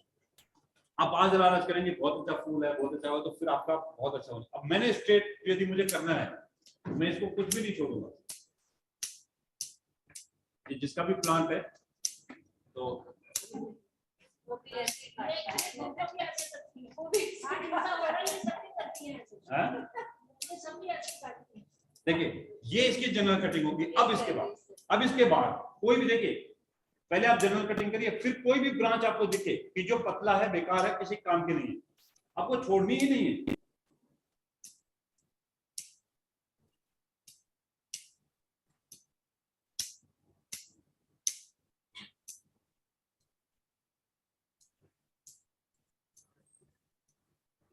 आप आज लालच करेंगे बहुत अच्छा फूल है, बहुत अच्छा हो, तो फिर आपका बहुत अच्छा हो। अब मैंने स्ट्रेट यदि मुझे करना है तो मैं इसको कुछ भी नहीं छोड़ूंगा। ये जिसका भी प्लांट है तो वो भी ऐसे काटता है, वो भी ऐसे करती है, वो भी ऐसा बड़ा ये सब करती है ऐसे। हाँ? ये सब भी ऐसे काटती है। देखिए, ये इसकी जनरल कटिंग होगी। अब इसके बाद कोई भी, देखिए पहले आप जनरल कटिंग करिए, फिर कोई भी ब्रांच आपको दिखे कि जो पतला है, बेकार है, किसी काम की नहीं है, आपको छोड़नी ही नहीं है।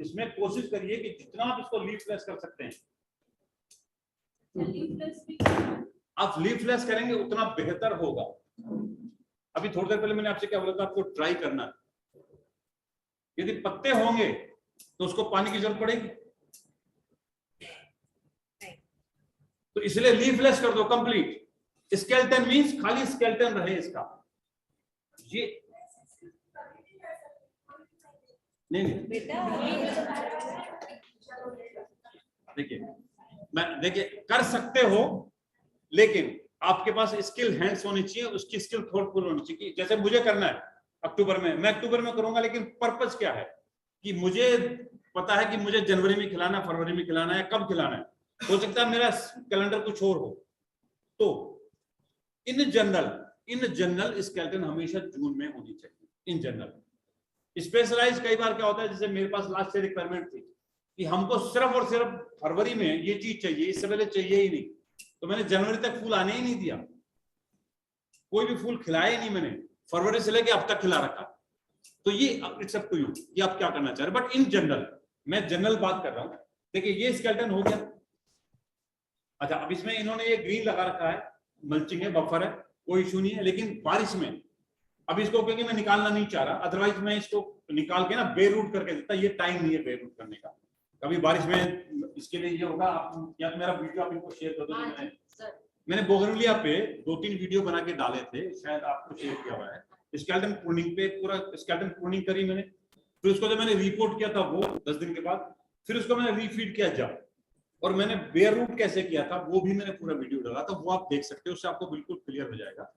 इसमें कोशिश करिए कि जितना आप इसको लीफलेस कर सकते हैं, लीफलेस भी आप लीफलेस करेंगे उतना बेहतर होगा। अभी थोड़ी देर पहले मैंने आपसे क्या बोला था, आपको ट्राई करना है। यदि पत्ते होंगे तो उसको पानी की जरूरत पड़ेगी, तो इसलिए लीफलेस कर दो कंप्लीट। स्केलेटन मींस खाली स्केलेटन रहे इसका। ये नहीं देखिए कर सकते हो, लेकिन आपके पास स्किल हैंड्स होनी चाहिए, उसकी स्किल थॉटफुल होनी चाहिए। जैसे मुझे करना है अक्टूबर में, मैं अक्टूबर में करूंगा, लेकिन पर्पस क्या है कि मुझे पता है कि मुझे जनवरी में खिलाना, फरवरी में खिलाना है, कब खिलाना है। हो सकता है मेरा कैलेंडर कुछ और हो। तो इन जनरल स्केलेटन हमेशा जून में होनी चाहिए इन जनरल। स्पेशलाइज कई बार क्या होता है, जैसे मेरे पास लास्ट ईयर रिक्वायरमेंट थी कि हमको सिर्फ और सिर्फ फरवरी में ये चीज चाहिए, इससे पहले चाहिए ही नहीं, तो मैंने जनवरी तक फूल आने ही नहीं दिया, कोई भी फूल खिलाया ही नहीं मैंने, फरवरी से लेके अब तक खिला रखा। तो ये इट्स अप टू यू कि आप क्या करना चाह रहे हैं, बट इन जनरल, मैं जनरल बात कर रहा हूं। देखिए ये स्केलेटन हो गया। अच्छा, अब इसमें इन्होंने ये ग्रीन लगा रखा है, मल्चिंग है, बफर है, कोई इशू नहीं है। लेकिन बारिश में अब इसको क्योंकि मैं निकालना नहीं चाह रहा, अदरवाइज मैं इसको निकाल के ना बेर रूट करके देता, ये टाइम नहीं है बेर रूट करने का। कभी बारिश में इसके लिए ये होगा, आप या तो मेरा वीडियो आप इनको शेयर कर दो। मैंने बोगनविलिया पे 2-3 वीडियो बना के डाले थे, शायद आपको शेयर किया हुआ है। स्केलेटन प्रूनिंग पे पूरा स्केलेटन प्रूनिंग करी मैंने, फिर उसको जब मैंने रिपोर्ट किया था वो 10 दिन के बाद, फिर उसको मैंने रीफीड किया जब, और मैंने बेयर रूट कैसे किया था वो भी मैंने पूरा वीडियो डाला था, वो आप देख सकते हो, उससे आपको बिल्कुल क्लियर हो जाएगा।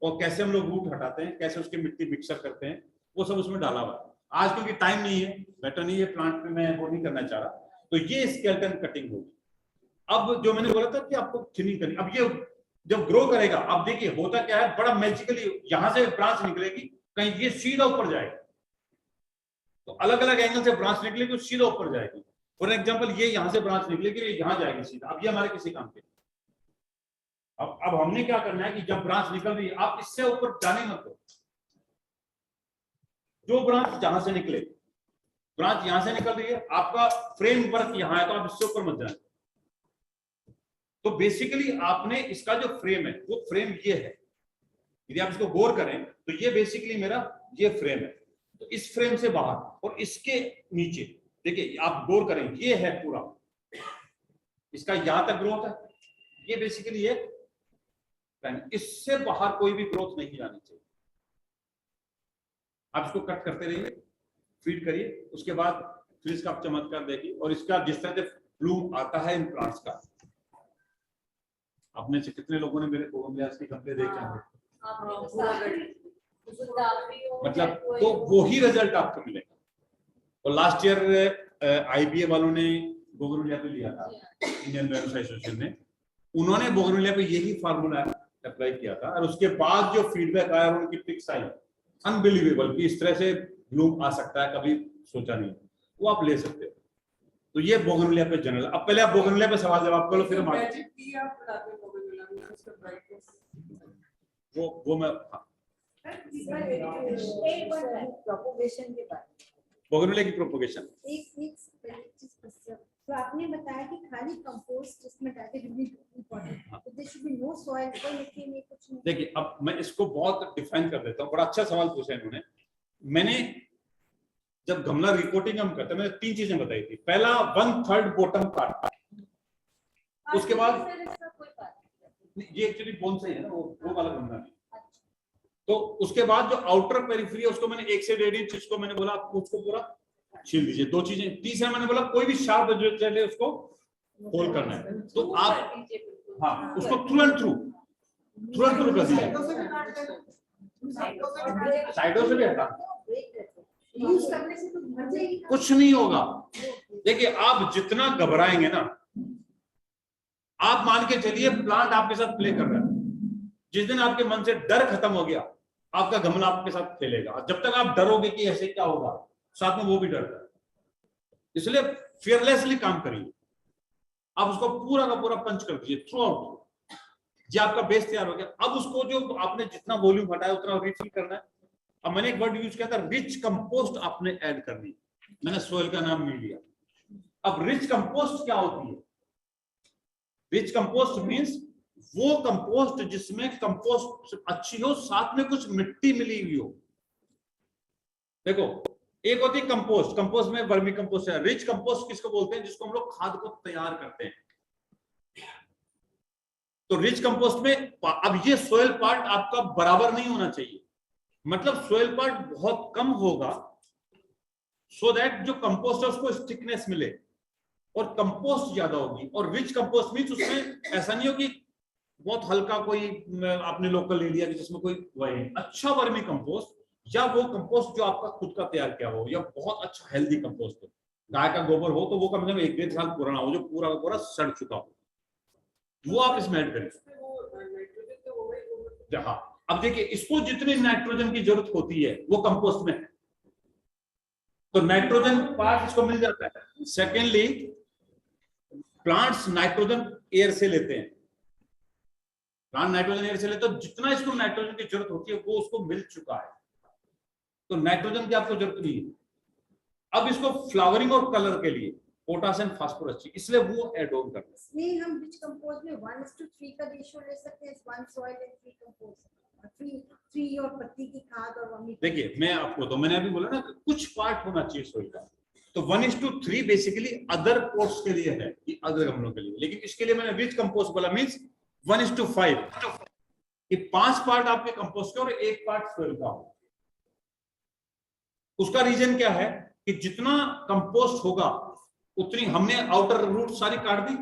और कैसे हम लोग रूट हटाते हैं, कैसे उसकी मिट्टी मिक्सर करते हैं, वो सब उसमें डाला हुआ है। आज क्योंकि टाइम नहीं है, बेटर नहीं है, प्लांट पे मैं वो नहीं करना चाह रहा, तो ये स्केलेटन कटिंग होगी। अब जो मैंने बोला था कि आपको थिनिंग करनी, अब ये जब ग्रो करेगा, अब देखिए होता क्या है, बड़ा मैजिकली यहां से ब्रांच निकलेगी, कहीं ये सीधा ऊपर जाएगी, तो अलग अलग एंगल से ब्रांच निकलेगी, सीधा ऊपर जाएगी। फॉर एग्जाम्पल ये यहां से ब्रांच निकलेगी, ये यहां जाएगी सीधा। अब ये हमारे किसी काम के, अब हमने क्या करना है कि जब ब्रांच निकल रही है, आप इससे ऊपर जाने मत दो। जो ब्रांच जहां से निकले, ब्रांच यहां से निकल रही है, आपका फ्रेमवर्क यहां है, तो आप इससे ऊपर मत जाए। तो बेसिकली आपने इसका जो फ्रेम है, वो फ्रेम ये है, यदि आप इसको गौर करें तो ये बेसिकली मेरा ये फ्रेम है। तो इस फ्रेम से बाहर और इसके नीचे देखिए, आप गौर करें, ये है पूरा, इसका यहां तक ग्रोथ है, ये बेसिकली ये, इससे बाहर कोई भी ग्रोथ नहीं जानी चाहिए। आप इसको कट करते रहिए, फीड करिए, उसके बाद फिर इसका आप चमत्कार देखिए। और इसका जिस तरह से ब्लूम आता है इन प्लांट्स का, अपने से कितने लोगों ने मेरे बोगनविलियास की गमले देखे होंगे, मतलब तो वो ही रिजल्ट आपको मिलेगा। और लास्ट ईयर आईबीए वालों ने बोगनविलिया पे लिया था, इंडियन बोनसाई एसोसिएशन ने, उन्होंने बोगनविलिया पे यही फार्मूला अप्लाई किया था, और उसके बाद जो फीडबैक आया, उनकी पिक्स आई, अनबिलीवेबल कि इस तरह से ब्लूम आ सकता है, कभी सोचा नहीं, वो आप ले सकते हो। तो ये बोगनविलिया पे जनरल। अब पहले आप बोगनविलिया पे सवाल जवाब करो, फिर हम आगे। वो मैं प्रोपोगेशन के बारे में, बोगनविलिया की प्रोपोगेशन, एक चीज तो आपने बताया कि खाली कंपोस्ट इसमें डालते हैं, इम्पोर्टेंट, तो there should be no soil, कोई मिट्टी नहीं, कुछ नहीं। देखिए अब मैं इसको बहुत डिफाइन कर देता हूँ, बड़ा अच्छा सवाल पूछा इन्होंने। मैंने जब गमला रिपोर्टिंग हम करते हैं, मैंने 3 चीजें बताई थी। पहला 1/3 बॉटम काट, उसके बाद ये एक्चुअली बोनसाई है ना, वो वाला गमला नहीं। तो उसके बाद जो आउटर पेरिफेरी है, उसको मैंने 1 से 1.5 इंच, इसको मैंने बोला आपको उसको पूरा छील दीजिए। 2 चीजें। तीसरा मैंने बोला कोई भी शार्प ऑब्जेक्ट चले उसको होल करना है, तो आप हाँ उसको थ्रू एंड थ्रू कर दीजिए, साइडों से भी हटा, यूज करने से तो भर जाएगी, कुछ नहीं होगा। देखिए आप जितना घबराएंगे ना, आप मान के चलिए प्लांट आपके साथ प्ले कर रहा है, जिस दिन आपके मन से डर खत्म हो गया, आपका गमला आपके साथ खेलेगा। जब तक आप डरोगे कि ऐसे क्या होगा, साथ में वो भी डरता है। इसलिए फियरलेसली काम करिए, आप उसको पूरा का पूरा पंच कर दीजिए थ्रू आउट। ये आपका बेस तैयार हो गया। अब उसको जो आपने जितना वॉल्यूम हटाया उतना रिफिल करना है। अब मैंने एक वर्ड यूज किया था, रिच कंपोस्ट आपने ऐड करनी, मैंने सोइल का नाम नहीं लिया। अब रिच कंपोस्ट क्या होती है? रिच कंपोस्ट मींस वो कंपोस्ट जिसमें कंपोस्ट अच्छी हो, साथ में कुछ मिट्टी मिली हुई हो। देखो, एक होती है कंपोस्ट, कंपोस्ट में वर्मी कंपोस्ट है। रिच कंपोस्ट किसको बोलते हैं? जिसको हम लोग खाद को तैयार करते हैं। तो रिच कंपोस्ट में अब ये सोयल पार्ट आपका बराबर नहीं होना चाहिए, मतलब सोयल पार्ट बहुत कम होगा, सो दैट जो कंपोस्ट है उसको स्टिकनेस मिले, और कंपोस्ट ज्यादा होगी। और रिच कंपोस्ट मीन्स उसमें ऐसा नहीं हो कि बहुत हल्का कोई आपने लोकल ले लिया जिसमें कोई वही अच्छा वर्मी कंपोस्ट, या वो कंपोस्ट जो आपका खुद का तैयार किया हो, या बहुत अच्छा हेल्दी कंपोस्ट हो, गाय का गोबर हो तो वो कम से कम 1-1.5 साल पुराना हो, जो पूरा का पूरा सड़ चुका हो, वो आप इसमें ऐड करें। हाँ, अब देखिए, इसको जितनी नाइट्रोजन की जरूरत होती है वो कंपोस्ट में है, तो नाइट्रोजन पार्ट इसको मिल जाता है। सेकेंडली, प्लांट्स नाइट्रोजन एयर से लेते हैं, प्लांट नाइट्रोजन एयर से लेते हैं, तो जितना इसको नाइट्रोजन की जरूरत होती है वो उसको मिल चुका है, तो नाइट्रोजन की आपको जरूरत नहीं है। अब इसको फ्लावरिंग और कलर के लिए पोटासियम फास्फोरस चाहिए, इसलिए वो ऐड ऑन करते हैं। इसमें हम रिच कंपोस्ट में 1:3 का रेशियो ले सकते हैं, 1 सॉइल एंड 3 कंपोस्ट, 3 और पत्ती की खाद और वर्मी। देखिए, मैं आपको तो मैंने अभी बोला ना कि कुछ पार्ट होना चाहिए सोइल का, तो 1:3 बेसिकली अदर पोर्ट्स के लिए है, कि अदर गमलों के लिए, लेकिन इसके लिए मैंने रिच कंपोस्ट बोला, मींस 1:5 कि 5 पार्ट आपके कंपोस्ट के और 1 पार्ट सोइल का हो। उसका रीजन क्या है कि जितना कंपोस्ट होगा उतनी, हमने आउटर रूट सारी काट दी,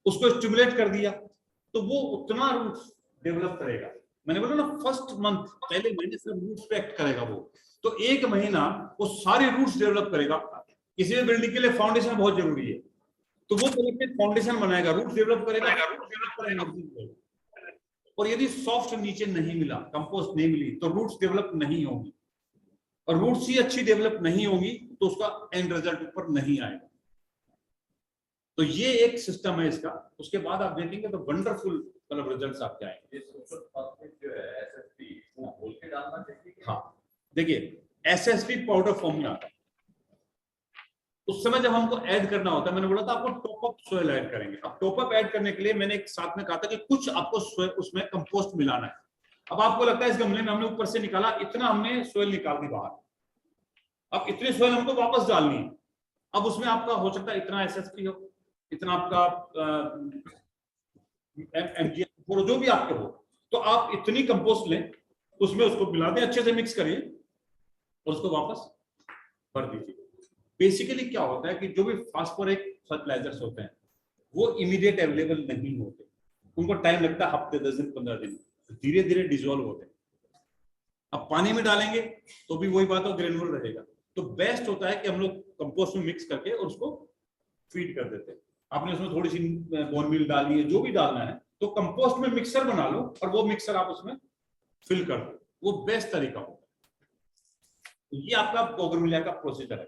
उसको स्टिमुलेट कर दिया, तो वो उतना रूट डेवलप करेगा। मैंने बोला ना, फर्स्ट मंथ, पहले महीने से रूट्स पे एक्ट करेगा वो, तो 1 महीना वो सारे रूट्स डेवलप करेगा। किसी भी बिल्डिंग के लिए फाउंडेशन बहुत जरूरी है, तो वो पहले फाउंडेशन बनाएगा, रूट्स डेवलप करेगा, और यदि सॉफ्ट नीचे नहीं मिला, कंपोस्ट नहीं मिली, तो रूट्स डेवलप नहीं होगी, और रूट्स ही अच्छी डेवलप नहीं होगी तो उसका एंड रिजल्ट ऊपर नहीं आएगा। तो ये एक सिस्टम है इसका। उसके बाद आप देखेंगे तो वंडरफुल मतलब रिजल्ट्स आपके आएंगे। हाँ, देखिए, एसएसपी पाउडर फॉर्म में आता है, उस समय जब हमको ऐड करना होता है, मैंने बोला था आपको टॉप अप सोयल ऐड करेंगे। अब टॉप अप ऐड करने के लिए मैंने एक साथ में कहा था कि कुछ आपको उसमें कंपोस्ट मिलाना है। अब आपको लगता है इस गमले में हमने ऊपर से निकाला, इतना हमने सोयल निकाल दी बाहर, अब इतनी सोयल हमको वापस डालनी है। अब उसमें आपका हो सकता है इतना एसएसपी हो, इतना आपका एमजीएफ जो भी आपके हो, तो आप इतनी कंपोस्ट लें, उसमें उसको मिला दें, अच्छे से मिक्स करिए और उसको वापस भर दीजिए। बेसिकली क्या होता है कि जो भी फास्फोरिक फर्टिलाइजर्स होते हैं वो इमीडिएट अवेलेबल नहीं होते, उनको टाइम लगता है, हफ्ते 10 दिन 15 दिन, धीरे धीरे डिसॉल्व होते हैं। अब पानी में डालेंगे तो भी वही बात हो, ग्रेनुलर रहेगा। तो बेस्ट होता है कि हम लोग कंपोस्ट में मिक्स करके और उसको फीड कर देते हैं। आपने उसमें थोड़ी सी बोन मील डाली है, जो भी डालना है, तो कंपोस्ट में मिक्सर बना लो और वो मिक्सर आप उसमें फिल कर दो, वो बेस्ट तरीका होता है। तो ये आपका बोगनविलिया का प्रोसीजर है।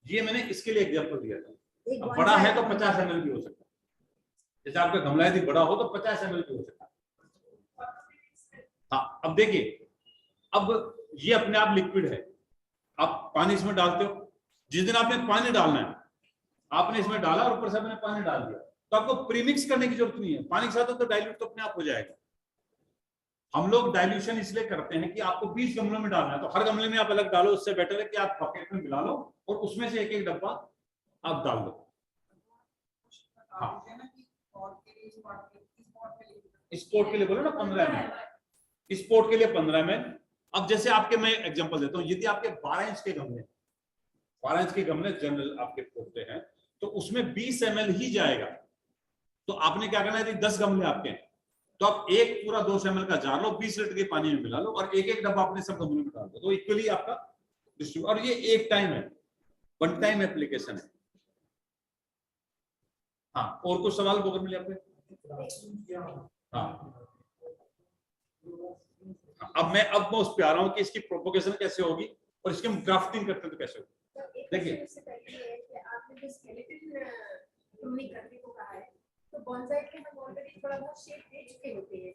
ये मैंने इसके लिए एग्जांपल दिया था। अब बड़ा है तो 50 ml भी हो सकता है, जैसे आपका गमला यदि बड़ा हो तो 50 ml भी हो सकता है। हाँ, अब देखिए, अब ये अपने आप लिक्विड है, आप पानी इसमें डालते हो, जिस दिन आपने पानी डालना है आपने इसमें डाला और ऊपर से आपने पानी डाल दिया, तो आपको प्रीमिक्स करने की जरूरत नहीं है, पानी के साथ तो डाइल्यूट तो अपने आप हो जाएगा। हम लोग डाइल्यूशन इसलिए करते हैं कि आपको 20 गमलों में डालना है, तो हर गमले में आप अलग डालो, उससे बेटर है कि आप बकेट में मिला लो और उसमें से एक एक डब्बा आप डाल दो। हाँ, स्पोर्ट के लिए बोलो ना 15 ml, स्पोर्ट के लिए 15 ml। अब जैसे आपके, मैं एग्जांपल देता हूँ, यदि आपके 12 इंच के गमले, 12 इंच के गमले जनरल आपके होते हैं, तो उसमें 20 ml ही जाएगा। तो आपने क्या करना है, यदि 10 गमले आपके हैं तो आप एक पूरा 200 ml का जार लो, 20 लीटर के पानी में मिला लो और एक एक डब्बा अपने सब गमलों में डाल दो, तो इक्वली आपका डिस्ट्रीब्यूट। और ये एक टाइम है, वन टाइम एप्लीकेशन है। हाँ, और कुछ सवाल बोकर मिले आपके? हाँ, अब मैं उस पे आ रहा हूँ कि इसकी प्रोपोगेशन कैसे होगी और इसकी हम ग्राफ्टिंग करते हैं तो कैसे होगी। देखिए, आपने जो स्केलेटन प्रूनिंग करने को कहा है, तो बोनसाई के हम ऑलरेडी थोड़ा बहुत शेप दे चुके होते हैं,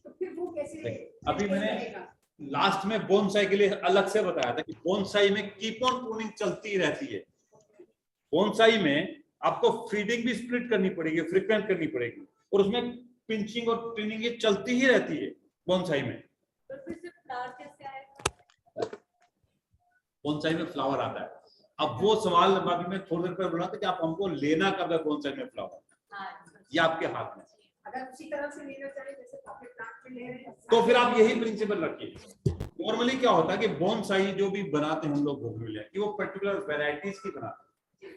तो फिर वो कैसे? अभी मैंने लास्ट में बोनसाई के लिए अलग से बताया था कि बोनसाई में कीप ऑन प्रूनिंग चलती रहती है। बोनसाई में आपको फीडिंग भी स्प्लिट करनी पड़ेगी, फ्रीक्वेंट करनी पड़ेगी, और उसमें पिंचिंग और ट्रिमिंग ये चलती ही रहती है बोनसाई में। तो फिर से फ्लावर कैसे आएगा? बोनसाई में फ्लावर आता है। अब वो सवाल बाकी मैं थोड़ी देर पर बोला था कि आप हमको लेना कब है बोनसाई में फ्लावर, ये आपके हाथ में। अगर उसी तरह से लेना चाहे जैसे कॉफी प्लांट में ले रहे हैं तो फिर आप यही प्रिंसिपल रखिए। नॉर्मली क्या होता है कि बोनसाई जो भी बनाते हैं हम लोग बोगनविलिया की, वो पर्टिकुलर वैरायटीज की बनाते हैं।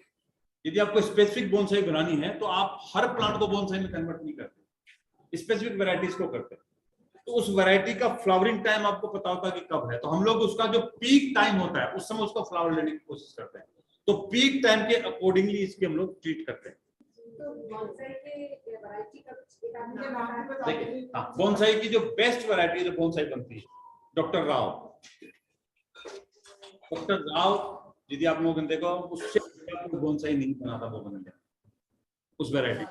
यदि आपको स्पेसिफिक बोनसाई बनानी है तो आप हर प्लांट को बोनसाई में कन्वर्ट नहीं करते, स्पेसिफिक वैरायटीज को करते हैं। तो उस वैरायटी का फ्लावरिंग टाइम आपको पता होता है कि कब है, तो हम लोग उसका जो पीक टाइम होता है उस समय उसका फ्लावर लेने की कोशिश करते हैं। तो पीक टाइम के अकॉर्डिंगली इसके हम लोग ट्रीट करते हैं। तो बोनसाई के वैरायटी का कुछ एक आध नाम बता दीजिए। देखिए, हाँ, बोनसाई की जो बेस्ट वैरायटी जो बोनसाई बनती है, डॉक्टर राव यदि आप लोगों ने देखो, उससे बोनसाई नहीं बना था बोगनविलिया उस वैरायटी।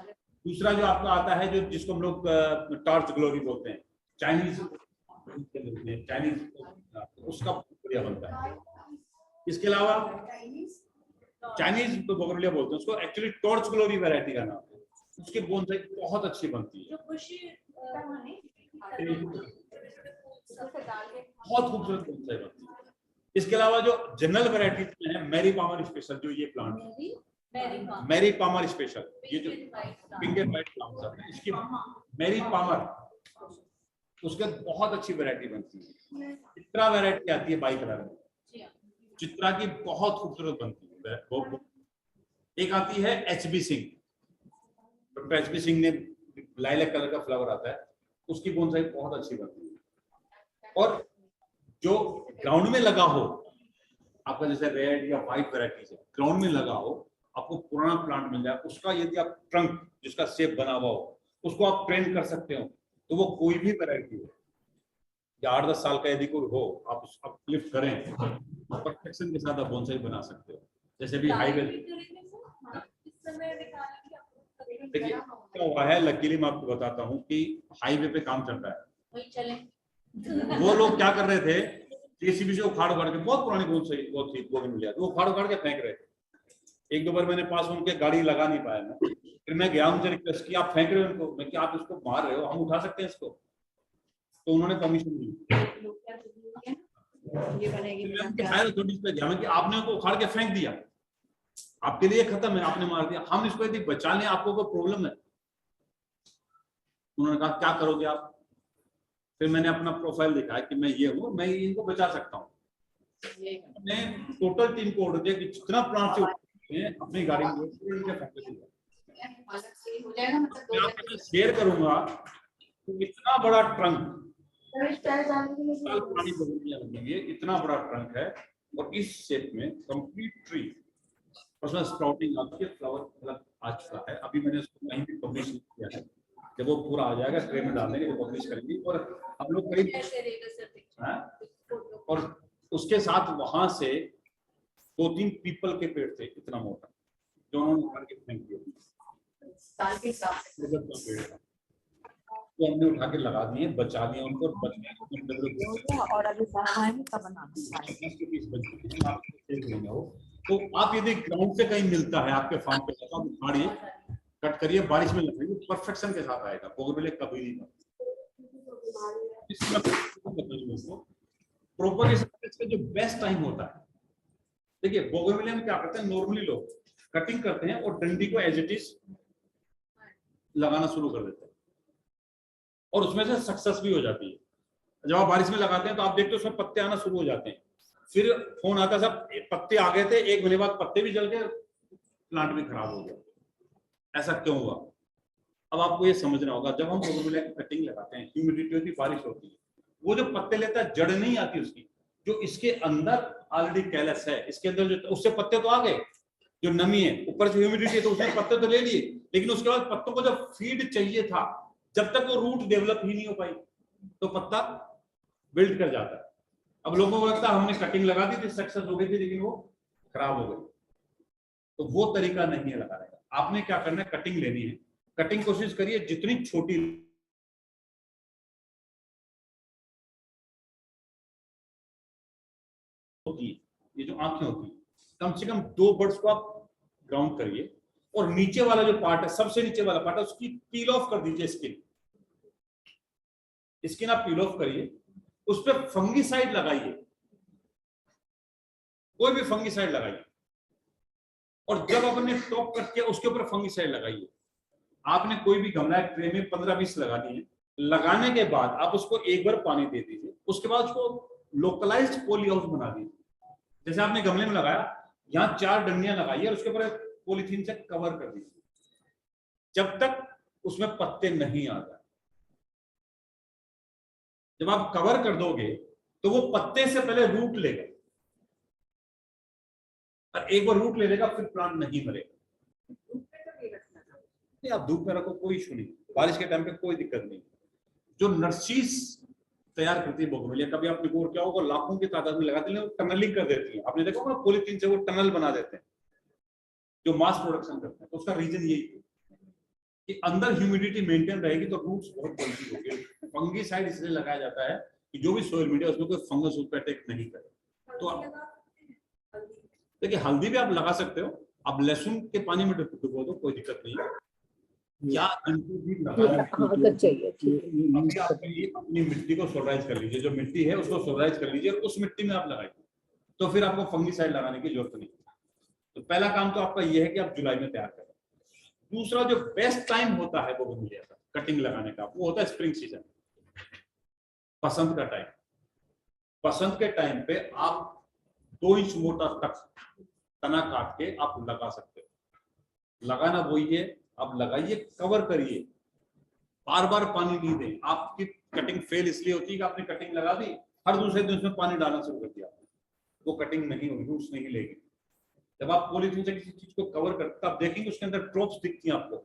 दूसरा जो आपका आता है जो जिसको हम लोग टॉर्च ग्लोरी बोलते हैं, चाइनीज, उसका बढ़िया बनता है। इसके अलावा चाइनीज बोगनविलिया बोलते हैं उसको, एक्चुअली टॉर्च ग्लोरी वैरायटी का नाम है, उसकी बोनसाई बहुत अच्छी बनती है, जो खुशी बहुत खूबसूरत बोनसाई बनती है। इसके अलावा जो जनरल वैरायटीज में है, मैरी पामर स्पेशल, जो ये प्लांट है मैरी पामर स्पेशल, ये जो पिंक एंड व्हाइट प्लांट्स आते हैं, इसकी मैरी पामर, उसके बहुत अच्छी वैरायटी बनती है। चित्रा वैरायटी आती है बाई कलर में, चित्रा की बहुत खूबसूरत बनती है वो। एक आती है HB Singh, doctor HB Singh ने लाइलैक कलर का फ्लावर आता है, उसकी बोनसाई बहुत अच्छी बनती है। और जो ग्राउंड में लगा हो आपका, जैसे रेड या व्हाइट वैरायटी है, ग्राउंड में लगा हो, आपको पुराना प्लांट मिल जाए, उसका यदि आप ट्रंक जिसका शेप बना हुआ हो उसको आप ट्रेन कर सकते हो, तो वो कोई भी वैरायटी हो या 8-10 साल का यदि कोई हो, आप उसको लिफ्ट करें, परफेक्शन के साथ आप बोनसाई बना सकते हो। जैसे भी हाईवे, देखिए क्या हुआ है, लकीली मैं आपको बताता हूँ कि हाईवे पे काम चल रहा है, वही चले। वो लोग क्या कर रहे थे, जेसीबी से उखाड़ उखाड़ के, बहुत पुरानी बोनसाई वो थी बोगनविलिया, वो उखाड़ उखाड़ के फेंक रहे थे। एक दो बार मैंने पास उनके गाड़ी लगा नहीं पाया मैं, फिर मैं गया उनसे रिक्वेस्ट किया, आप फेंक रहे हो उनको, मैं क्या आप इसको मार रहे हो, हम उठा सकते हैं इसको, तो उन्होंने परमिशन दी। ये बनेगी हायर अथॉरिटीज पे गया मैं कि आपने उनको उखाड़ के फेंक दिया, आपके लिए खत्म है, आपने मार दिया, हम इसको यदि बचा लें आपको कोई प्रॉब्लम है। उन्होंने कहा क्या करोगे आप, फिर मैंने अपना प्रोफाइल दिखाया कि मैं ये हूँ, मैं इनको बचा सकता हूँ। मैंने टोटल टीम को ऑर्डर दिया कि जितना प्लांट से अपनी गाड़ी में शेयर करूंगा, तो इतना बड़ा ट्रंक, पुरानी बोगनविलिया लगेंगे, इतना बड़ा ट्रंक है और इस शेप में कंप्लीट ट्री, उसमें स्प्राउटिंग आती है, फ्लावर आ चुका है। अभी मैंने उसको कहीं भी पब्लिश नहीं किया है, जब वो पूरा आ जाएगा ट्रे में डाल देंगे, पब्लिश करेंगे। और हम लोग करीब, और उसके साथ वहां से 2-3 पीपल के पेड़ थे इतना मोटा, जो उन्होंने उठा के फेंक दिया, साल के हिसाब से तो हमने उठा के लगा दिए, बचा दिए उनको, बच गए। और अभी बनाएंगे तब बनाते हो तो आप यदि ग्राउंड से कहीं मिलता है आपके फार्म पे, तो आप उखाड़िए, कट करिए, बारिश में लगाइए, परफेक्शन के साथ आएगा, बोगनविलिया कभी नहीं बनता। प्रोपगेशन का जो बेस्ट टाइम होता है, देखिए बोगनविलिया में क्या करते हैं, नॉर्मली लोग कटिंग करते हैं और डंडी को एज इट इज लगाना शुरू कर देते हैं, और उसमें से सक्सेस भी हो जाती है। जब आप बारिश में लगाते हैं तो आप देखते हो उसमें पत्ते आना शुरू हो जाते हैं, फिर फोन आता है सब पत्ते आ गए थे, 1 महीने बाद पत्ते भी जल गए, प्लांट भी खराब हो गया। ऐसा क्यों हुआ? अब आपको ये समझना होगा, जब हम बोगनविलिया की कटिंग लगाते हैं, ह्यूमिडिटी होती है, बारिश होती है, वो जो पत्ते लेता है जड़ नहीं आती उसकी, जो इसके अंदर ऑलरेडी कैलस है, इसके अंदर जो, उससे पत्ते तो आ गए, जो नमी है, ऊपर से ह्यूमिडिटी है, तो उसने पत्ते तो ले लिए, लेकिन उसके बाद पत्तों को जब फीड चाहिए था, जब तक वो रूट डेवलप ही नहीं हो पाई, तो पत्ता बिल्ड कर जाता है। अब लोगों को लगता है हमने कटिंग लगा दी थी, सक्सेस हो गई थी, लेकिन वो खराब हो गई। तो वो तरीका नहीं है लगाने का। आपने क्या करना है, कटिंग लेनी है, कटिंग कोशिश करिए जितनी छोटी होती है, ये जो आंखें होती है, कम से कम 2 बर्ड्स को आप ग्राउंड करिए और नीचे वाला जो पार्ट है, सबसे नीचे वाला पार्ट है, उसकी पील ऑफ कर दीजिए। स्किन आप पील ऑफ करिए, उस पर फंगीसाइड लगाइए, कोई भी फंगीसाइड लगाइए, और जब आपने टॉप कट किया उसके ऊपर फंगीसाइड लगाइए। आपने कोई भी गमला ट्रे में 15-20 लगानी है। लगाने के बाद आप उसको एक बार पानी दे दीजिए, उसके बाद उसको लोकलाइज्ड पॉली हाउस बना दीजिए। जैसे आपने गमले में लगाया, यहाँ 4 डंडियां लगाइए और उसके ऊपर पॉलीथीन से कवर कर दीजिए जब तक उसमें पत्ते नहीं आ जाए। जब आप कवर कर दोगे तो वो पत्ते से पहले रूट लेगा, और एक बार रूट ले लेगा फिर प्लांट नहीं मरेगा। नहीं, आप धूप में रखो, कोई इशू नहीं, बारिश के टाइम पे कोई दिक्कत नहीं। जो नर्सीज तैयार करती है बोगनवेलिया, कभी आपने गौर किया होगा, लाखों की तादाद में लगाते हैं, टनलिंग कर देती है। आपने देखा होगा पॉलीथीन से वो टनल बना देते हैं जो मास प्रोडक्शन करते हैं। तो उसका रीजन यही है कि अंदर ह्यूमिडिटी मेंटेन रहेगी तो रूट्स बहुत जल्दी होंगे। फंगीसाइड इसलिए लगाया जाता है कि जो भी सोइल मीडिया उसमें कोई फंगस उस पर अटैक नहीं करे। तो देखिए, हल्दी भी आप लगा सकते हो, आप लहसुन के पानी में डुबो दो, कोई दिक्कत नहीं है। या अगर चाहिए अपनी मिट्टी को सोलराइज कर लीजिए, जो मिट्टी है उसको सोलराइज कर लीजिए, उस मिट्टी में आप लगाइए, तो फिर आपको फंगीसाइड लगाने की जरूरत नहीं। तो पहला काम तो आपका यह है कि आप जुलाई में तैयार करें। दूसरा जो बेस्ट टाइम होता है बोगनवेलिया का कटिंग लगाने का, वो होता है स्प्रिंग सीजन, बसंत का टाइम। बसंत के टाइम पे आप 2 इंच मोटा तक तना काट के आप लगा सकते हो। लगाना वही है, आप लगाइए, कवर करिए, बार बार पानी नहीं दें। आपकी कटिंग फेल इसलिए होती है कि आपने कटिंग लगा दी, हर दूसरे दिन उसमें पानी डालना शुरू कर दिया, वो कटिंग नहीं होगी, रूट्स नहीं लेगी। जब आप पॉलीथीन से किसी चीज को कवर करते हैं, आप देखेंगे उसके अंदर ड्रॉप्स दिखती हैं, आपको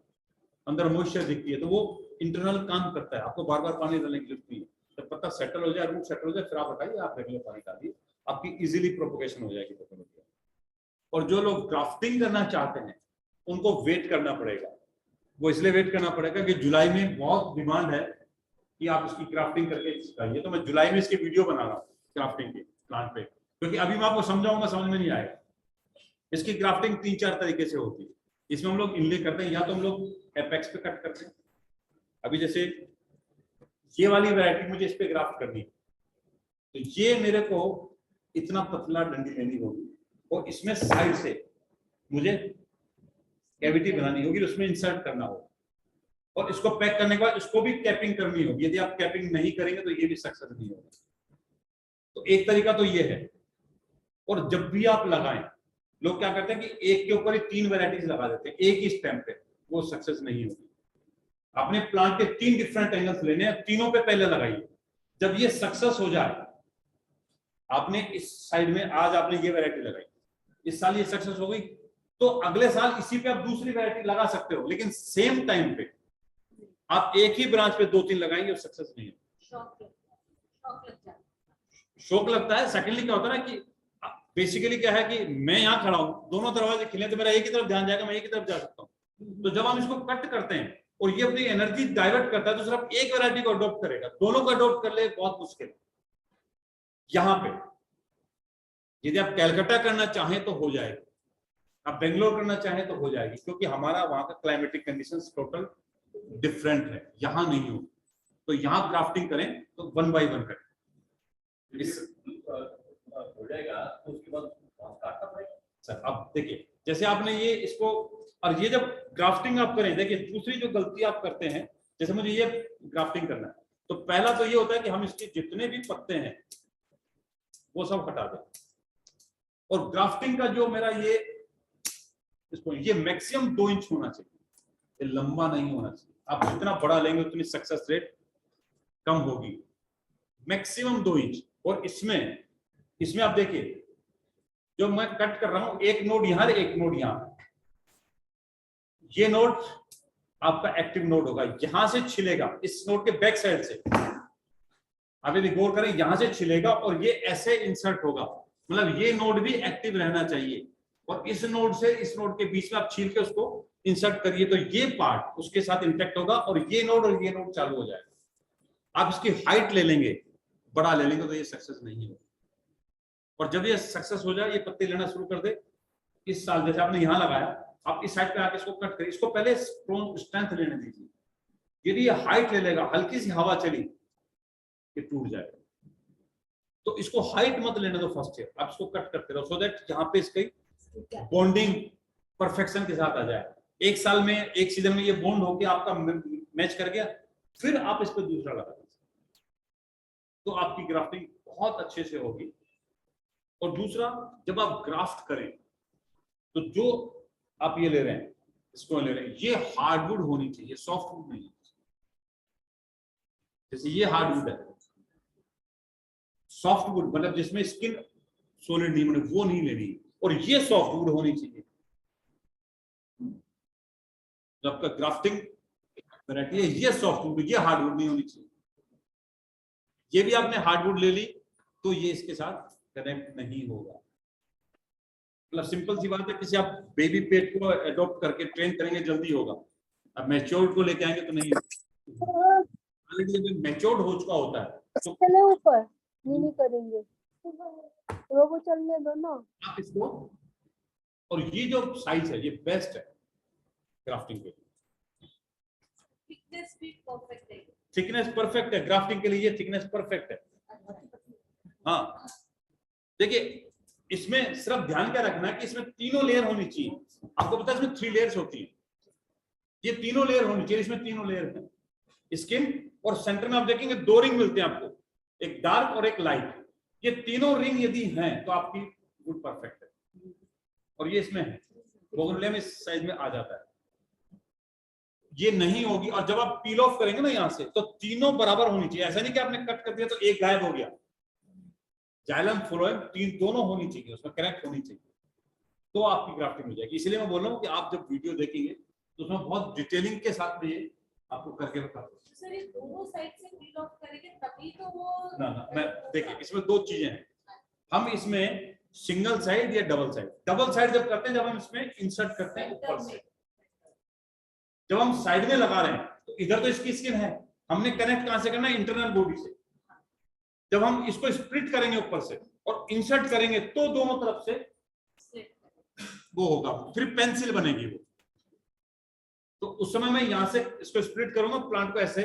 अंदर मॉइस्चर दिखती है, तो वो इंटरनल काम करता है, आपको बार बार पानी डालने की जरूरत नहीं है। जब पत्ता सेटल हो जाए, रूट सेटल हो जाए, फिर आप हटाइए, आप रेगुलर पानी डालिए, आपकी इजीली प्रोपगेशन हो जाएगी बोगनवेलिया। और जो लोग ग्राफ्टिंग करना चाहते हैं उनको वेट करना पड़ेगा। वो इसलिए वेट करना पड़ेगा कि जुलाई में बहुत डिमांड है कि आप इसकी ग्राफ्टिंग करके सिखाइए। तो मैं जुलाई में इसके वीडियो बना रहा हूँ ग्राफ्टिंग के प्लांट पे, क्योंकि अभी मैं आपको समझाऊंगा, समझ में नहीं आएगा। इसकी ग्राफ्टिंग 3-4 तरीके से होती है। इसमें हम लोग इनले करते हैं, या तो हम लोग एपेक्स पे कट करते हैं। अभी जैसे ये वाली वैरायटी मुझे इस पे ग्राफ्ट करनी है, तो ये मेरे को इतना पतला डंडी लेनी होगी, और इसमें साइड से मुझे कैविटी बनानी होगी, उसमें इंसर्ट करना होगा, और इसको पैक करने के बाद इसको भी कैपिंग करनी होगी। यदि आप कैपिंग नहीं करेंगे तो ये भी सक्सेस नहीं होगा। तो एक तरीका तो ये है। और जब भी आप लगाएं, लोग क्या करते हैं कि एक के ऊपर ही 3 वैरायटीज लगा देते हैं एक ही स्टेम पे, वो सक्सेस नहीं होगी। आपने प्लांट के 3 डिफरेंट एंगल्स लेने हैं, तीनों पे पहले लगाइए। जब ये सक्सेस हो जाए, आपने इस साइड में आज आपने ये वैरायटी लगाई, इस साल ये सक्सेस हो गई, तो अगले साल इसी पे आप दूसरी वैरायटी लगा सकते हो, लेकिन सेम टाइम पे आप एक ही ब्रांच पे 2-3 लगाएंगे, सक्सेस नहीं है, शौक लगता है। सेकेंडली क्या होता है ना कि बेसिकली क्या है कि मैं यहाँ खड़ा हूँ, दोनों दरवाजे खिले, तो मेरा एक ही तरफ ध्यान जाएगा, मैं एक ही तरफ जा सकता हूँ। तो जब हम इसको कट करते हैं और ये अपनी एनर्जी डाइवर्ट करता है, तो सिर्फ एक वैरायटी को अडॉप्ट करेगा, दोनों को अडॉप्ट कर ले बहुत मुश्किल है। यहाँ पे यदि आप कैलकाटा करना चाहें तो हो जाएगी, आप बेंगलोर करना चाहें तो हो जाएगी, क्योंकि हमारा वहां का क्लाइमेटिक कंडीशंस टोटल डिफरेंट है, यहाँ नहीं हो। तो यहाँ ग्राफ्टिंग करें तो 1 बाय 1 करें, इस हो जाएगा, तो उसके बाद काटना पड़ेगा। सर अब देखिए, जैसे आपने ये इसको, और ये जब ग्राफ्टिंग आप करें, देखिए दूसरी जो गलती आप करते हैं, जैसे मुझे ये ग्राफ्टिंग करना है, तो पहला तो ये होता है कि हम इसके जितने भी पत्ते हैं वो सब हटा दें। और ग्राफ्टिंग का जो मेरा ये इसको, ये मैक्सिमम 2 इंच होना चाहिए, ये लंबा नहीं होना चाहिए। आप जितना बड़ा लेंगे उतनी सक्सेस रेट कम होगी, मैक्सिमम 2 इंच। और इसमें आप देखिए, जो मैं कट कर रहा हूं, एक नोड यहां, एक नोड यहां, ये नोड आपका एक्टिव नोड होगा, यहां से छिलेगा, इस नोड के बैक साइड से। आप यदि गौर करें, यहां से छिलेगा और ये ऐसे इंसर्ट होगा, मतलब ये नोड भी एक्टिव रहना चाहिए, और इस नोड से इस नोड के बीच में आप छील के उसको इंसर्ट करिए, तो ये पार्ट उसके साथ इंटैक्ट होगा, और ये नोड चालू हो जाएगा। आप इसकी हाइट ले लेंगे, बड़ा ले लेंगे, तो ये सक्सेस नहीं होगा। और जब ये सक्सेस हो जाए, ये पत्ते लेना शुरू कर दे, इस साल जैसे आपने यहाँ लगाया, आप इस साइड पे आके इसको कट करिए, इसको पहले स्ट्रेंथ लेने दीजिए। यदि ये हाइट ले लेगा, हल्की सी हवा चली, ये टूट जाएगा। तो इसको हाइट मत लेने दो फर्स्ट ईयर, आप इसको कट करते रहो, सो दैट यहाँ पे इसकी बॉन्डिंग परफेक्शन के साथ आ जाए। एक साल में, एक सीजन में ये बॉन्ड होके आपका मैच कर गया, फिर आप इस पर दूसरा लगा दीजिए, तो आपकी ग्राफ्टिंग बहुत अच्छे से होगी। और दूसरा, जब आप ग्राफ्ट करें तो जो आप ये ले रहे हैं, इसको ले रहे हैं, ये हार्डवुड होनी चाहिए, सॉफ्टवुड नहीं। जैसे ये हार्डवुड है, सॉफ्टवुड मतलब जिसमें स्किन सॉलिड नहीं बने, वो नहीं लेनी। और ये सॉफ्टवुड होनी चाहिए। जब आपका ग्राफ्टिंग वैरायटी है, ये सॉफ्टवुड, ये हार्डवुड नहीं होनी चाहिए। ये भी आपने हार्डवुड ले ली तो ये इसके साथ कनेक्ट नहीं होगा। मतलब सिंपल सी बात है, किसी आप बेबी पेट को अडॉप्ट करके ट्रेन करेंगे जल्दी होगा, अब मैच्योर्ड को लेके आएंगे तो नहीं। ऑलरेडी जब मैच्योर्ड हो चुका होता है तो चले ऊपर नहीं करेंगे, रोबो चलने दो ना आप इसको, और ये जो साइज है ये बेस्ट है ग्राफ्टिंग के लिए। थिकनेस भी परफेक्ट है, थिकनेस परफेक्ट है ग्राफ्टिंग के लिए, ये थिकनेस परफेक्ट है। हाँ देखिए, इसमें सिर्फ ध्यान क्या रखना है कि इसमें तीनों लेयर होनी चाहिए। आपको पता है इसमें 3 लेयर्स होती है, ये तीनों लेयर होनी चाहिए। इसमें तीनों लेयर है, स्किन और सेंटर में आप देखेंगे 2 रिंग मिलते हैं आपको, एक डार्क और एक लाइट। ये तीनों रिंग यदि हैं तो आपकी वुड परफेक्ट है। और ये इसमें है, बोगनविलिया में इस साइज में आ जाता है, ये नहीं होगी। और जब आप पील ऑफ करेंगे ना यहाँ से, तो तीनों बराबर होनी चाहिए। ऐसा नहीं कि आपने कट कर दिया तो एक गायब हो गया। जाइलम फ्लोएम तीन दोनों होनी चाहिए, उसमें कनेक्ट होनी चाहिए, तो आपकी ग्राफ्टिंग हो जाएगी। इसलिए मैं बोल रहा हूँ कि आप जब वीडियो देखेंगे तो उसमें बहुत डिटेलिंग के साथ में ये आपको करके बता दूँ। सर ये दोनों साइड से पील ऑफ करेंगे तभी तो वो ना मैं देखिए, इसमें 2 चीजें हैं। हम इसमें सिंगल साइड या डबल साइड जब करते हैं, जब हम इसमें इंसर्ट करते हैं ऊपर से, जब हम साइड में लगा रहे हैं तो इधर तो इसकी स्किन है, हमने कनेक्ट कहां से करना है, इंटरनल बॉडी से। जब हम इसको स्प्लिट करेंगे ऊपर से और इंसर्ट करेंगे तो दोनों तरफ से वो होगा, फिर पेंसिल बनेगी वो। तो उस समय मैं यहां से इसको स्प्लिट करूंगा, प्लांट को ऐसे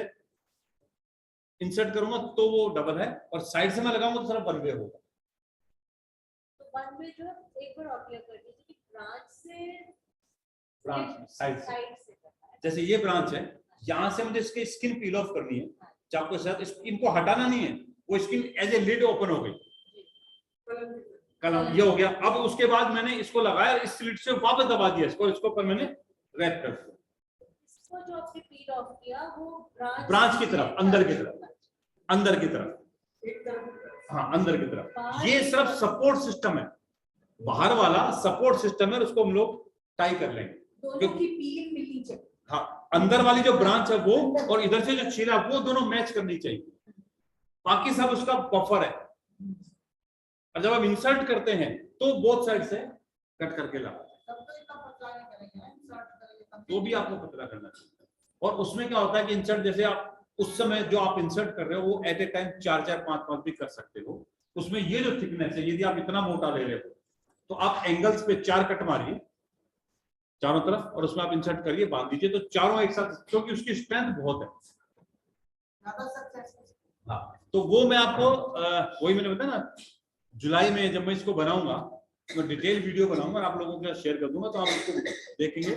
इंसर्ट करूंगा तो वो डबल है, और साइड से मैं लगाऊंगा तो सिर्फ 1 वे होगा। तो 1 वे जो एक बार और क्लियर कर दीजिए कि ब्रांच साइड से, साइड से करना है। जैसे ये ब्रांच है, यहां से मुझे इसकी स्किन पील ऑफ करनी है चाकू के साथ, इनको हटाना नहीं है, वो skin as a lid open हो गई, कलम ये हो गया। अब उसके बाद मैंने इसको लगाया, इस स्लिट से वापस दबा दिया इसको, इसको पर मैंने रैप कर दिया। इसको जो आपने पील ऑफ किया वो ब्रांच की तरफ, अंदर की तरफ, हाँ अंदर की तरफ। ये सिर्फ सपोर्ट सिस्टम है, बाहर वाला सपोर्ट सिस्टम है, उसको हम लोग टाई कर लेंगे। दोनों की पील मिलनी चाहिए। हाँ, अंदर वाली जो ब्रांच है वो, और इधर से जो छीला वो दोनों मैच करनी चाहिए, बाकी सब उसका बफर है। और जब आप इंसर्ट करते हैं तो बोथ साइड से कट करके लगाते हैं, तो भी आपको पतला करना चाहिए। और उसमें क्या होता है कि इंसर्ट, जैसे आप उस समय जो आप इंसर्ट कर रहे हो वो एट ए टाइम 4-4, 5-5 भी कर सकते हो। उसमें ये जो थिकनेस है, यदि आप इतना मोटा ले रहे हो तो आप एंगल्स पे 4 कट मारिए चारों तरफ, और उसमें आप इंसर्ट करिए, बांध दीजिए, तो चारों एक साथ, क्योंकि उसकी स्ट्रेंथ बहुत है। हाँ, तो वो मैं आपको वही मैंने बताया ना, जुलाई में जब मैं इसको बनाऊंगा तो डिटेल वीडियो बनाऊंगा, आप लोगों के साथ शेयर कर दूंगा, तो आप इसको देखेंगे।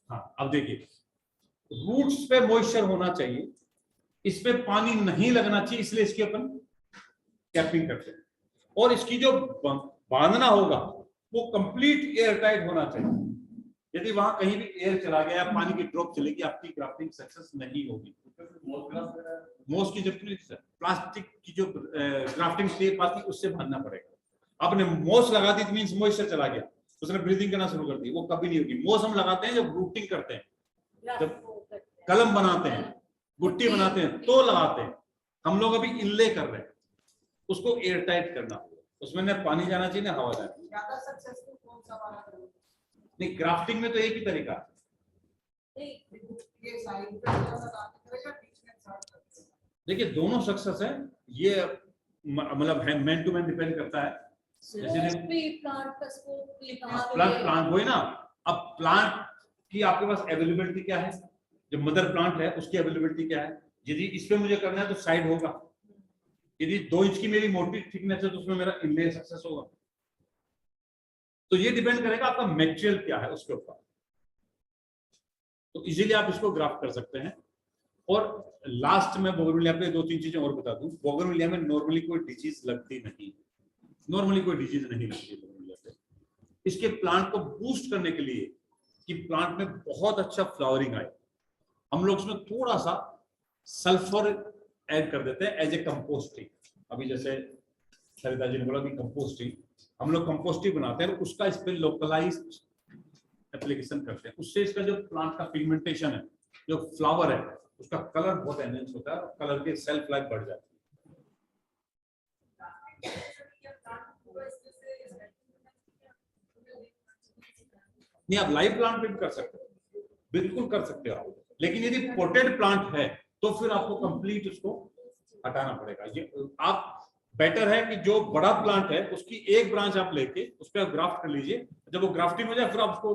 हाँ, अब देखिए, रूट्स पे मॉइस्चर होना चाहिए, इस पे पानी नहीं लगना चाहिए, इसलिए इसकी अपन कैपिंग करते हैं। और इसकी जो बांधना होगा वो कंप्लीट एयर टाइट होना चाहिए। यदि वहां कहीं भी एयर चला गया, पानी की ड्रॉप चलेगी, आपकी ग्राफ्टिंग सक्सेस नहीं होगी। मोस की जरूरत नहीं सर, प्लास्टिक की जो ग्राफ्टिंग टेप आती है उससे बांधना पड़ेगा। आपने मोस लगा दी मींस मॉइस्चर चला गया, उसने ब्रीदिंग करना शुरू कर दी, वो कभी नहीं होगी। मोस हम लगाते हैं जब रूटिंग करते हैं, जब कलम बनाते हैं, गुट्टी बनाते हैं तो लगाते हैं। हम लोग अभी इनले कर रहे हैं, उसको एयर टाइट करना होगा, उसमें न पानी जाना चाहिए ना हवा जाना चाहिए। ज्यादा सक्सेसफुल कौन सा वाला करूं? नहीं, ग्राफ्टिंग में तो एक ही तरीका है। ये साइड पे लगाते करेगा, बीच में इंसर्ट करते हैं। देखिए दोनों सक्सेस है, ये मतलब है मैन टू मैन डिपेंड करता है। जैसे प्लांट का स्कोप लिखा प्लांट वही ना, अब प्लांट की आपके पास अवेलेबिलिटी क्या है, जो मदर प्लांट है उसकी अवेलेबिलिटी क्या है। यदि इस पे मुझे करना है तो साइड होगा, यदि 2 इंच की मेरी मोटी थिकनेस है तो उसमें मेरा इनले सक्सेस होगा। तो ये डिपेंड करेगा आपका मटेरियल क्या है उसके ऊपर। तो इजीली आप इसको ग्राफ कर सकते हैं। और लास्ट में बोगनविलिया पे 2-3 चीजें और बता दूं। बोगनविलिया में नॉर्मली कोई डिजीज लगती नहीं, नॉर्मली कोई डिजीज नहीं लगती बोगनविलिया पे। इसके प्लांट को बूस्ट करने के लिए कि प्लांट में बहुत अच्छा फ्लावरिंग आए, हम लोग उसमें थोड़ा सा सल्फर ऐड कर देते हैं एज ए कंपोस्टिंग। अभी जैसे सरिता जी ने बोला कि कंपोस्टिंग, हम लोग कंपोस्टिंग बनाते हैं, उसका इस पे लोकलाइज्ड एप्लीकेशन करते हैं। उससे इसका जो प्लांट का पिगमेंटेशन है, जो फ्लावर है, उसका कलर बहुत एनहेंस होता है और कलर की सेल्फ लाइफ बढ़ जाती है। नहीं, आप लाइव प्लांट पे भी कर सकते हो, बिल्कुल कर सकते हो आप। लेकिन यदि पोटेड प्लांट है तो फिर आपको कंप्लीट उसको हटाना पड़ेगा। ये आप बेटर है कि जो बड़ा प्लांट है उसकी एक ब्रांच आप लेके उस पर ग्राफ्ट कर लीजिए, जब वो ग्राफ्टिंग हो जाए फिर आप उसको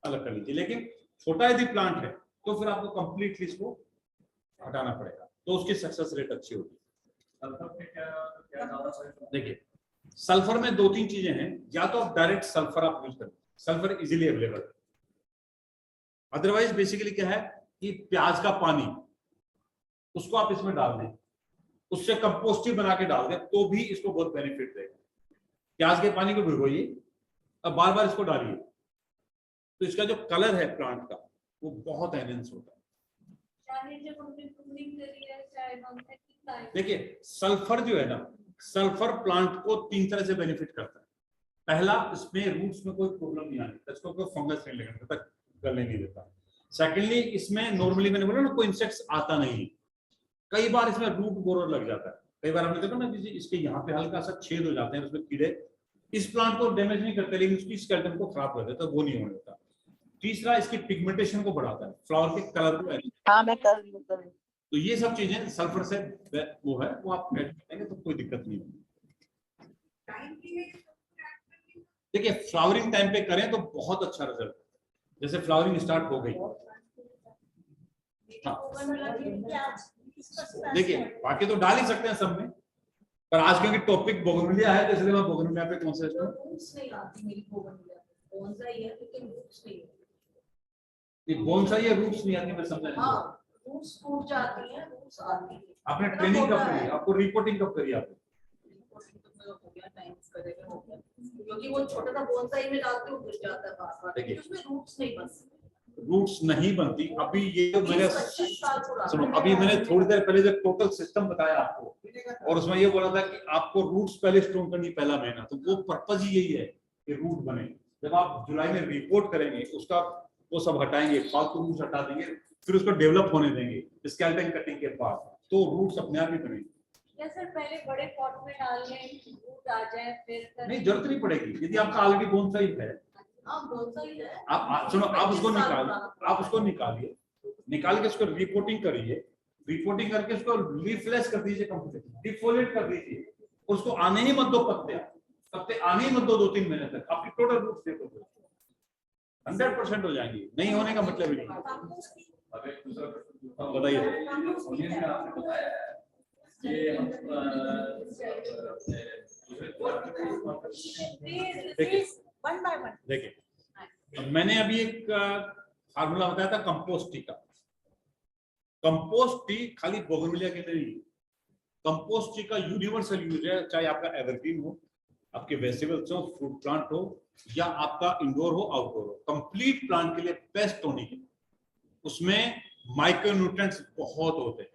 अलग कर लीजिए। लेकिन छोटा यदि प्लांट है तो फिर आपको कंप्लीटली इसको हटाना पड़ेगा, तो उसकी सक्सेस रेट अच्छी होगी। देखिए सल्फर में 2-3 चीजें हैं, या तो आप डायरेक्ट सल्फर आप यूज करें, सल्फर इजीली अवेलेबल है। अदरवाइज बेसिकली क्या है कि प्याज का पानी उसको आप इसमें डाल दें, उससे कंपोस्ट ही बना के डाल दें तो भी इसको बहुत बेनिफिट देगा। प्याज के पानी को भिगोइए, अब बार बार इसको डालिए, तो इसका जो कलर है प्लांट का वो बहुत एनहेंस होता है। देखिए सल्फर जो है ना, सल्फर प्लांट को 3 तरह से बेनिफिट करता है। पहला, इसमें रूट्स में कोई प्रॉब्लम नहीं आती, इसको कोई फंगस नहीं लगेगा, तक गलने नहीं देता। सेकेंडली, इसमें नॉर्मली मैंने बोला ना कोई इंसेक्ट्स आता नहीं, कई बार इसमें रूट बोरर लग जाता है। कई बार हमने देखा ना कि इसके यहाँ पे हल्का सा छेद हो जाते हैं, उसमें कीड़े इस प्लांट को डैमेज नहीं करते लेकिन उसकी स्केलेटन को खराब कर देता है, वो नहीं होने देता। तीसरा, इसकी पिगमेंटेशन को बढ़ाता है, फ्लावर के कलर को। हाँ मैं कर रही हूँ। तो ये सब चीजें सल्फर से वो है, वो आप ऐड करेंगे तो कोई दिक्कत नहीं होगी। देखिए फ्लावरिंग टाइम पे करें तो बहुत अच्छा रिजल्ट। जैसे फ्लावरिंग स्टार्ट हो गई, देखिए बाकी तो डाल ही सकते हैं सब में, पर आज क्योंकि टॉपिक बोगनविलिया है तो इसलिए मैं बोगनविलिया पे बोनसाई है, रूट्स नहीं आती, मैं समझा नहीं। रूट्स टूट जाती हैं, रूट्स आती हैं। आपने ट्रेनिंग कब करी, आपको रिपोर्टिंग कब करी आपने? क्योंकि वो छोटा सा बोनसाई में डालते हो गिर जाता है बार-बार, लेकिन उसमें रूट्स नहीं बनती। रूट्स नहीं बनती। अभी ये जो मैंने सुनो, अभी मैंने थोड़ी देर पहले जो टोटल सिस्टम बताया आपको, और उसमें ये बोला था कि आपको रूट्स पहले स्टोन करनी पहला महीना, तो वो पर्पज ही यही है कि रूट बने। जब आप जुलाई में रिपोर्ट करेंगे उसका वो सब हटाएंगे, फालतू रूट्स हटा देंगे, फिर उसको डेवलप होने देंगे स्केलेटन कटिंग के बाद, तो रूट्स अपने आप ही बनेंगे। या सर पहले बड़े पॉट में डाल लें, रूट आ जाए फिर नहीं, जरूरत नहीं पड़ेगी। यदि आपका ऑलरेडी बोनसाई है, आप सुनो, आप उसको निकालिए, निकाल के उसको रिपोर्टिंग करिए, रिपोर्टिंग करके उसको लीफलेस कर दीजिए, डिफोलेट कर दीजिए, उसको आने ही मत दो, पत्ते आने ही मत दो 2-3 महीने तक। आपकी टोटल रूट्स देखो 100% हो जाएंगी, नहीं होने का मतलब ही नहीं। बताइए देखिए मैंने अभी एक फार्मूला बताया था कंपोस्ट टी का। कंपोस्ट टी खाली बोगनविलिया के लिए, कंपोस्ट टी का यूनिवर्सल यूज है, चाहे आपका एवरग्रीन हो, आपके वेजिटेबल्स हो, फ्रूट प्लांट हो, या आपका इंडोर हो आउटडोर हो, कंप्लीट प्लांट के लिए बेस्ट टॉनिक है। उसमें माइक्रोन्यूट्रिएंट्स बहुत होते हैं।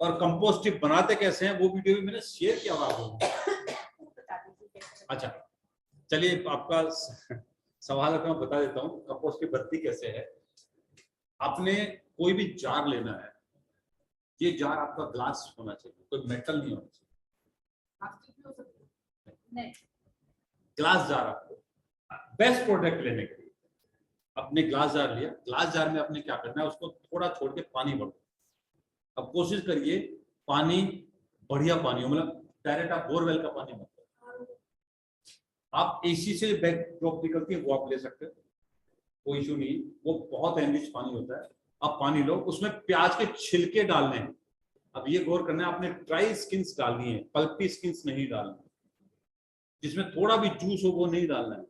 और कंपोस्ट टी बनाते कैसे हैं वो वीडियो भी मैंने शेयर किया हुआ। अच्छा चलिए, आपका सवाल है तो मैं बता देता हूँ कंपोस्ट की बनती कैसे है। आपने कोई भी जार लेना है, ये जार आपका ग्लास होना चाहिए, कोई मेटल नहीं होना चाहिए। ग्लास जार आपको बेस्ट प्रोडक्ट लेने के लिए, अपने ग्लास जार लिया, ग्लास जार में आपने क्या करना है, उसको थोड़ा छोड़ के पानी भरो। अब कोशिश करिए पानी बढ़िया पानी हो, मतलब डायरेक्ट आप बोरवेल का पानी मत, आप एसी से बैकड्रॉप निकलती है वो आप ले सकते हो, कोई इशू नहीं, वो बहुत एनरिच पानी होता है। आप पानी लो, उसमें प्याज के छिलके डालने हैं। अब ये गौर करना है, आपने ड्राई स्किन्स डालनी है, पल्पी स्किन्स नहीं डालनी, जिसमें थोड़ा भी जूस हो वो नहीं डालना है।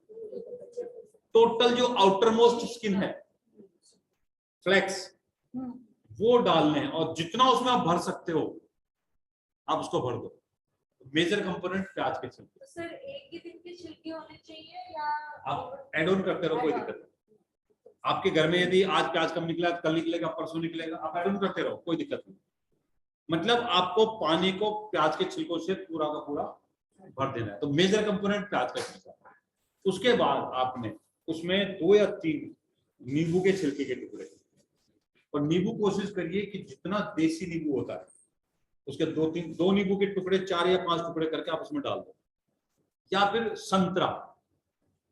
टोटल जो आउटर मोस्ट स्किन है फ्लेक्स वो डालने हैं, और जितना उसमें आप भर सकते हो आप उसको भर दो। मेजर कंपोनेंट प्याज के छिलके। तो सर एक ही दिन के छिलके होने चाहिए या आप एड ऑन करते रहो, कोई दिक्कत नहीं। आपके घर में यदि आज प्याज कम निकला, कल निकलेगा, परसों निकलेगा, आप एड ऑन करते रहो, कोई दिक्कत नहीं। मतलब आपको पानी को प्याज के छिलकों से पूरा का पूरा भर देना है। तो मेजर कंपोनेंट प्याज का छिलका। उसके बाद आपने उसमें 2 या 3 नींबू के छिलके के टुकड़े, और नींबू कोशिश करिए कि जितना देसी नींबू होता है उसके 2 नींबू के टुकड़े 4 या 5 टुकड़े करके आप उसमें डाल दो। या फिर संतरा,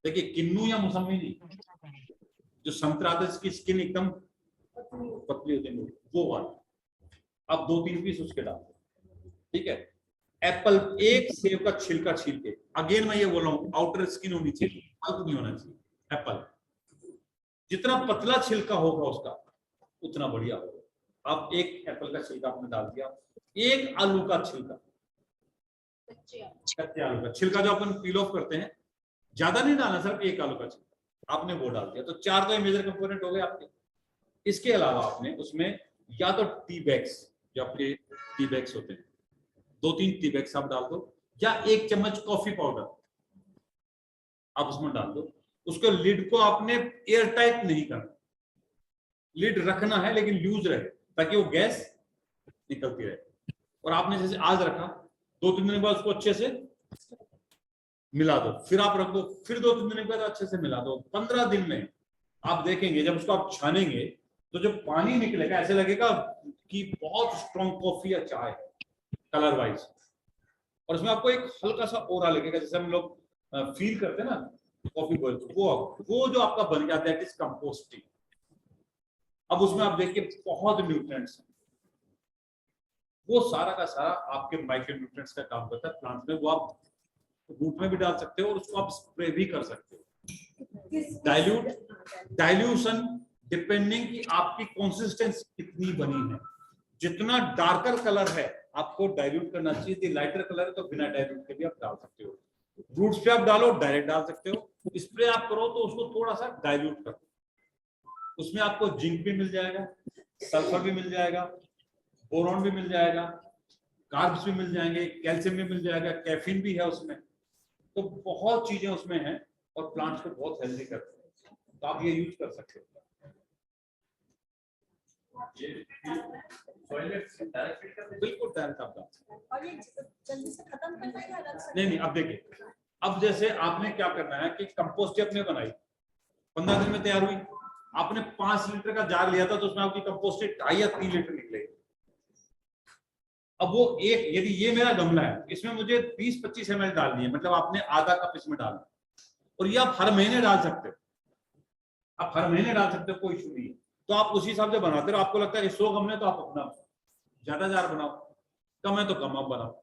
देखिए किन्नू या मौसमी नहीं, जो संतरा आता है इसकी स्किन एकदम पतली होती है वो वाला, आप 2-3 पीस उसके डाल दो, ठीक है। एप्पल, एक सेब का छिलका छील के, अगेन मैं ये बोल रहा हूँ आउटर स्किन होनी चाहिए, पल्प नहीं होना चाहिए। एप्पल जितना पतला छिलका होगा उसका उतना बढ़िया होगा। आप एक एप्पल का छिलका आपने डाल दिया, एक आलू का छिलका, कच्चे आलू का छिलका जो अपन पील ऑफ करते हैं, ज्यादा नहीं डालना, सिर्फ एक आलू का छिलका आपने वो डाल दिया। तो 4 तो मेजर कंपोनेंट हो गए आपके। इसके अलावा आपने उसमें या तो टी बैग्स, जो आपके टी बैग्स होते हैं, 2-3 टी बैग्स आप डाल दो, या 1 चम्मच कॉफी पाउडर आप उसमें डाल दो। उसके लिड को आपने एयर टाइट नहीं करना, लिड रखना है लेकिन लूज रहे ताकि वो गैस निकलती रहे। और आपने जैसे आज रखा, 2-3 दिन के बाद उसको अच्छे से मिला दो, फिर आप रख दो, फिर 2-3 दिन के बाद अच्छे से मिला दो। 15 दिन में आप देखेंगे जब उसको आप छानेंगे तो जो पानी निकलेगा ऐसे लगेगा कि बहुत स्ट्रॉन्ग कॉफी या चाय कलर वाइज, और उसमें आपको एक हल्का सा ओरा लगेगा, जैसे हम लोग फील करते हैं ना कॉफी बॉयल, वो जो आपका बन गया, दैट इज कंपोस्टिंग। अब उसमें आप देखिए बहुत न्यूट्रिएंट्स हैं, वो सारा का सारा आपके माइक्रो न्यूट्रिएंट्स का काम करता है प्लांट में। वो आप रूट में भी डाल सकते हो और उसको आप स्प्रे भी कर सकते हो। डाइल्यूशन डिपेंडिंग कि आपकी कंसिस्टेंसी कितनी बनी है। जितना डार्कर कलर है आपको डाइल्यूट करना चाहिए, लाइटर कलर है तो बिना डाइल्यूट के भी आप डाल सकते हो। रूट्स पे आप डालो, डायरेक्ट डाल सकते हो। स्प्रे आप करो तो उसको थोड़ा सा डाइल्यूट करो, उसमें आपको जिंक भी मिल जाएगा, सल्फर भी मिल जाएगा, बोरॉन भी मिल जाएगा, कार्ब्स भी मिल जाएंगे, कैल्शियम भी मिल जाएगा, कैफीन भी है उसमें, तो बहुत चीजें उसमें हैं और प्लांट्स को बहुत हेल्दी करते हैं, तो आप ये यूज कर सकते हो। बिल्कुल डायरेक्ट आप डाल सकते हैं। और ये जल्दी से खत्म करना है या रख सकते नहीं, अब देखिए, अब जैसे आपने क्या करना है कि कंपोस्ट आपने बनाई, 15 दिन में तैयार हुई, आपने 5 लीटर का जार लिया था तो उसमें आपकी कंपोस्ट 2.5 या 3 लीटर निकलेगी। अब वो एक, यदि ये मेरा गमला है, इसमें मुझे 20-25 ml डालनी है, मतलब आपने आधा कप इसमें डालना, और ये आप हर महीने डाल सकते हो, आप हर महीने डाल सकते हो, कोई इशू नहीं है। तो आप उसी हिसाब से बनाते रहो। आपको लगता है 100 गमले तो आप अपना ज्यादा जार बनाओ, कम है तो कम आप बनाओ,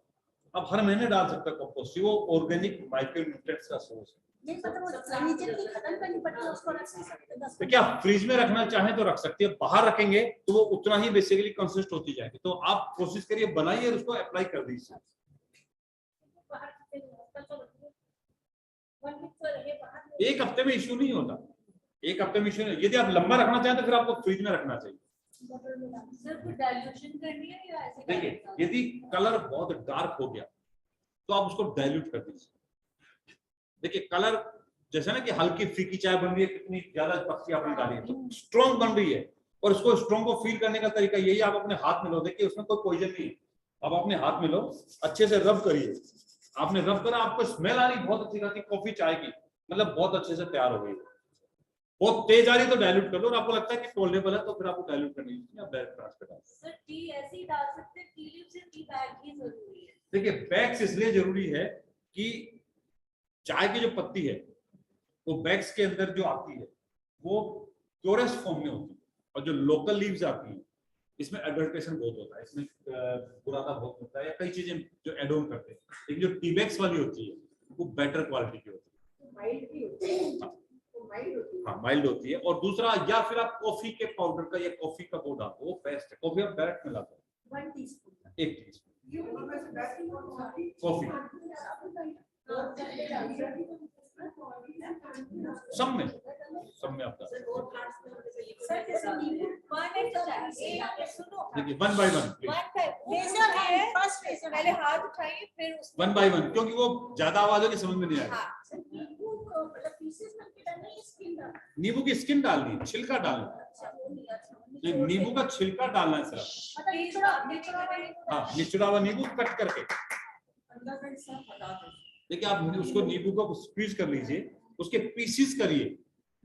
आप हर महीने डाल सकते हो कंपोस्ट। वो ऑर्गेनिक माइक्रो न्यूट्रिएंट्स का सोर्स है। नहीं, मतलब वो immediately खत्म करनी पड़ती है, उसको रख नहीं सकते 10 तो क्या फ्रिज में रखना चाहें तो रख सकते हैं, बाहर रखेंगे तो वो उतना ही बेसिकली कंसिस्ट होती जाएगी। तो आप कोशिश करिए, बनाइए और उसको अप्लाई कर दीजिए। एक हफ्ते में इश्यू नहीं होता, एक हफ्ते में इश्यू नहीं। यदि आप लंबा रखना चाहें तो फिर आपको फ्रिज में रखना चाहिए। सर कुछ डाइल्यूशन करनी है या ऐसे? देखिए, यदि कलर बहुत डार्क हो गया तो आप उसको डाइल्यूट कर दीजिए। देखिए कलर जैसे ना कि हल्की फीकी चाय बन रही है, कितनी ज्यादा पत्ती आपने डाली है, तो स्ट्रॉन्ग बन रही है, और उसको स्ट्रॉन्ग को फील करने का तरीका यही, आप अपने हाथ में लो, देखिए उसमें कोई पॉइजन नहीं है, आप अपने हाथ में लो, अच्छे से रब करिए। आपने रब करा, आपको स्मेल आ रही बहुत अच्छी खासी कॉफी चाय की, मतलब बहुत अच्छे से तैयार हो गई। बहुत तेज आ रही तो डाइल्यूट कर लो, और आपको लगता है कि टोलरेबल है तो फिर आपको डाइल्यूट करनी है, आप डायरेक्ट ट्रांसफर डाल। सर टी ऐसे ही डाल सकते हैं, टी लीव्स से टी बैग ही जरूरी है? देखिए बैग्स इसलिए जरूरी है कि चाय की जो पत्ती है वो बैग्स के अंदर जो आती है वो क्लोरस फॉर्म में होती है, और जो लोकल लीव्स आती हैं इसमें एडल्ट्रेशन बहुत होता है, इसमें बुरादा बहुत होता है, या कई चीजें जो एड ऑन करते हैं। लेकिन जो टी बैग्स वाली होती है वो बेटर क्वालिटी की होती है, हाँ माइल्ड होती है। और दूसरा, या फिर आप कॉफी के पाउडर का या कॉफी का वो डालो, वो बेस्ट है। कॉफी आप डायरेक्ट मिला दो 1 टीस्पून। 1 टीस्पून कॉफी, सब में आप डालो। देखिए 1 बाय 1 पहले हाथ उठाइए फिर 1 बाय 1, क्योंकि वो ज्यादा आवाज होगी समझ में नहीं आएगा। नींबू की स्किन डालनी है, छिलका डालना है। नहीं, नींबू का छिलका डालना है सिर्फ। हाँ, निचोड़ा हुआ नींबू कट करके। देखिए आप उसको नींबू को स्क्वीज कर लीजिए, उसके पीसेस करिए।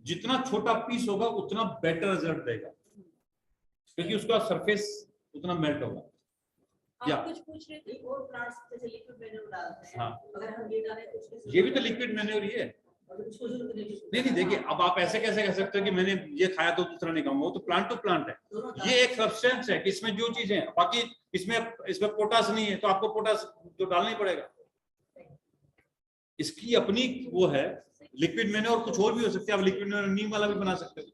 जितना छोटा पीस होगा उतना बेटर रिजल्ट देगा, क्योंकि उसका सरफेस उतना मेल्ट होगा। या कुछ पूछ रहे थे, और प्लांट्स जैसे लिक्विड मैन्योर डालते हैं, हाँ, अगर हम ये डालें तो उसके ये भी तो लिक्विड मैन्योर ही है। नहीं, देखिए अब आप ऐसे कैसे कह सकते हो कि मैंने ये खाया तो दूसरा नहीं खाऊंगा। वो तो प्लांट टू प्लांट है। ये एक सब्सटेंस है कि इसमें जो चीजें, बाकी इसमें पोटास नहीं है तो आपको पोटास तो डालना ही पड़ेगा। इसकी अपनी वो है लिक्विड मैन्योर। कुछ और भी हो सकते हैं, आप लिक्विड मैन्योर नीम वाला भी बना सकते हो।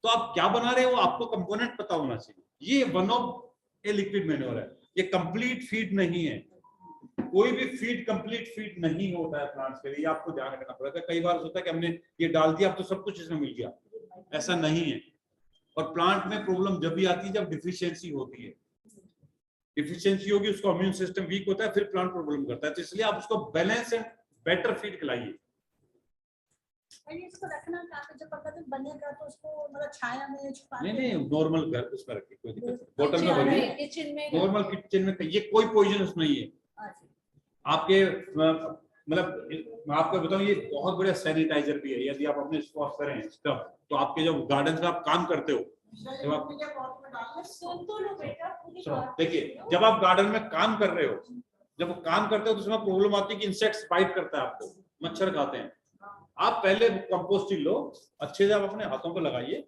तो आप क्या बना रहे हो, आपको कंपोनेंट पता होना चाहिए। ये one of a liquid manure है, ये कंप्लीट फीड नहीं है। कोई भी फीड कंप्लीट फीड नहीं होता है प्लांट्स के लिए, आपको ध्यान रखना पड़ेगा। कई बार होता है कि हमने ये डाल दिया अब तो सब कुछ इसमें मिल गया, ऐसा नहीं है। और प्लांट में प्रॉब्लम जब भी आती है जब डिफिशियंसी होती है। डिफिशियंसी होगी, उसका इम्यून सिस्टम वीक होता है, फिर प्लांट प्रॉब्लम करता है। तो इसलिए आप उसको बैलेंस एंड बेटर फीड खिलाइए। इसको रखना कहाँ पे, जो पता बनेगा तो उसको मतलब छाया में छुपा नहीं, नॉर्मल घर उसमें रखिए, कोई दिक्कत नहीं। बोतल में किचन भरिए, किचन में नॉर्मल किचन में। ये कोई पॉइजनस नहीं है आपके। मतलब मैं आपको बताऊं, ये बहुत बड़ा सैनिटाइजर भी है। यदि आप अपने वॉश करें स्टफ, तो आपके जब गार्डन में आप काम करते हो, जब आप देखिए जब आप गार्डन में काम कर रहे हो, जब काम करते हो तो उसमें प्रॉब्लम आती है कि इंसेक्ट्स बाइट करता है आपको, मच्छर खाते हैं। आप पहले कंपोस्टिंग लो, अच्छे से आप अपने हाथों पर लगाइए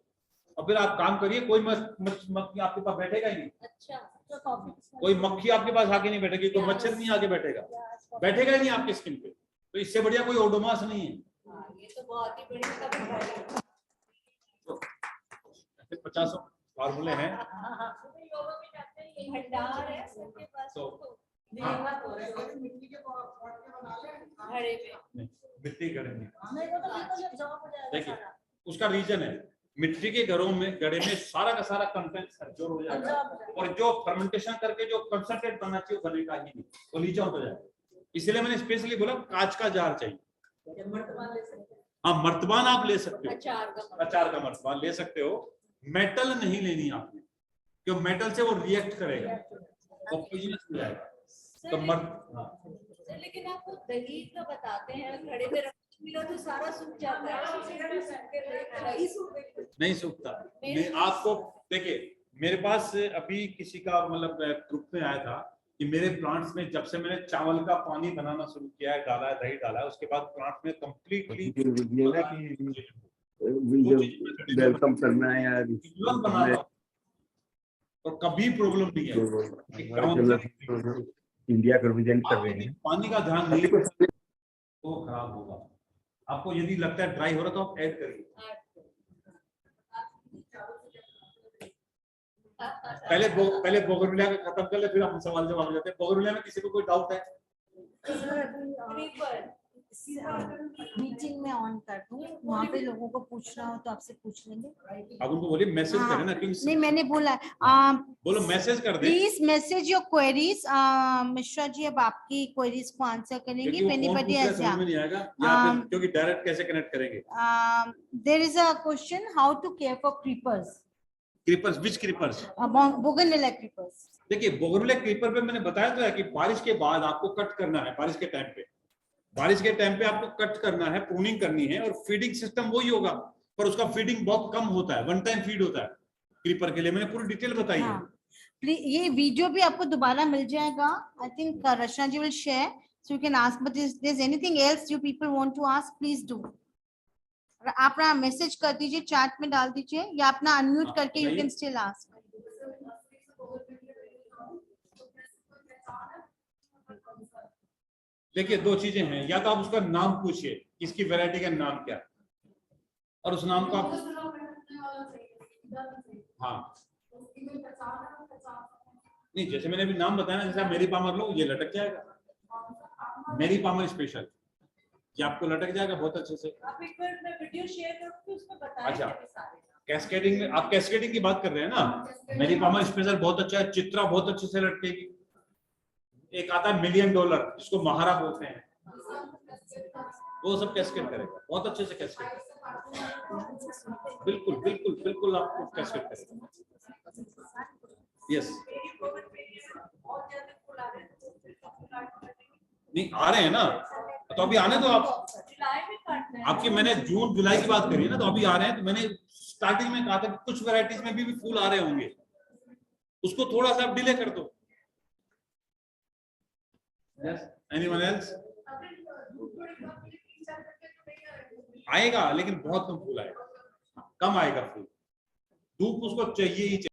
और फिर आप काम करिए। कोई मक्खी आपके पास बैठेगा ही नहीं। अच्छा, कोई मक्खी आपके पास आके नहीं बैठेगी, कोई मच्छर नहीं आके बैठेगा ही नहीं आपकी स्किन पे। तो इससे बढ़िया कोई ओडोमॉस नहीं है। ये तो बहुत ही बढ़िया है। 50 फार्मूले हैं। भंडार है सबके पास। तो घड़े में मिट्टी घड़े में देखिए देखिए उसका रीजन है, मिट्टी के घरों में गड़े में सारा का सारा कंटेंट एब्जॉर्ब हो जाएगा और जो फर्मेंटेशन करके जो कंसंट्रेट बनना चाहिए वो बनेगा ही नहीं, वो लीच आउट हो जाएगा। इसलिए मैंने स्पेशली बोला कांच का जार चाहिए। हाँ, मर्तबान आप ले सकते हो, अचार का मर्तबान ले सकते हो। मेटल नहीं लेनी आपने, क्योंकि मेटल से वो रिएक्ट करेगा, वो पॉइजनस हो जाएगा। तो लेकिन आपको दही का बताते हैं, घड़े में रखो तो सारा सूख जाता है। नहीं सूखता। नहीं, आपको देखिए मेरे पास अभी किसी का मतलब ग्रुप में आया था कि मेरे प्लांट्स में जब से मैंने चावल का पानी बनाना शुरू किया है, डाला है, दही डाला है, उसके बाद प्लांट में कंप्लीटली वेलकम करना है यार, और कभी प्रॉब्लम नहीं है। इंडिया का रिप्रेजेंट कर रहे हैं। पानी का ध्यान नहीं तो खराब होगा। आपको यदि लगता है ड्राई हो रहा तो आप ऐड करिए। पहले बोगनविलिया का खत्म कर ले, फिर हम सवाल जवाब जाते हैं। बोगनविलिया में किसी को कोई डाउट है? मीटिंग में ऑन कर दूं, वहाँ पे लोगों को पूछना हो तो आपसे पूछ लेंगे। आप उनको बोलिए मैसेज करें ना, क्योंकि नहीं मैंने बोला बोलो मैसेज कर दे। Please message your queries. Mishra ji अब आपकी क्वेरीज को आंसर करेंगे। समझ में नहीं आएगा या फिर क्योंकि डायरेक्ट कैसे कनेक्ट करेंगे। There is a question, how to care for creepers. Creepers, which creepers? Bougainvillea creepers. देखिए बोगनविलिया क्रीपर पे मैंने बताया तो है कि बारिश के बाद आपको कट करना है। बारिश के टाइम पे आपको कट करना है, प्रूनिंग करनी है, और फीडिंग सिस्टम वही होगा, पर उसका फीडिंग बहुत कम होता है, वन टाइम फीड होता है क्रीपर के लिए। मैंने पूरी डिटेल बताई है। ये वीडियो भी आपको दोबारा मिल जाएगा। I think Rachna ji will share so you can ask, but if there is anything else you people want to ask please do. आप अपना मैसेज कर दीजिए, चैट में डाल दीजिए, या अपना अनम्यूट करके यू कैन स्टिल आस्क। देखिए दो चीजें हैं, या तो आप उसका नाम पूछिए, इसकी वैरायटी का नाम क्या है। और उस नाम को आप, हाँ नहीं, जैसे मैंने अभी नाम बताया ना, जैसे आप मेरी पामर लो, ये लटक जाएगा, मेरी पामर स्पेशल, ये आपको लटक जाएगा बहुत अच्छे से। आप एक बार मैं वीडियो शेयर करूंगी, उसमें बताएं अच्छा। ये सारे। कैस्केडिंग में, आप कैस्केडिंग की बात कर रहे हैं ना, मेरी पामर स्पेशल बहुत अच्छा है, चित्रा बहुत अच्छे से लटकेगी। एक आता है $1 मिलियन, जिसको महारा बोलते हैं, वो सब कैस्केड करेगा बहुत अच्छे से, कैस्केड बिल्कुल बिल्कुल बिल्कुल आपको कैस्केड करेगा। यस, बहुत ज्यादा फूल आ रहे हैं, तो फिर तो फूल आर्ट कर देंगे। नहीं आ रहे हैं ना, तो अभी आने दो आप। जुलाई में काटना है। आपकी मैंने जून जुलाई की बात करी है ना, तो अभी आ रहे हैं। तो मैंने स्टार्टिंग में कहा था कि कुछ वैरायटीज में भी फूल आ रहे होंगे, उसको थोड़ा सा आप डिले कर दो। Yes, anyone else? आएगा, लेकिन बहुत कम फूल आएगा, कम आएगा फूल, धूप उसको चाहिए ही चाहिए।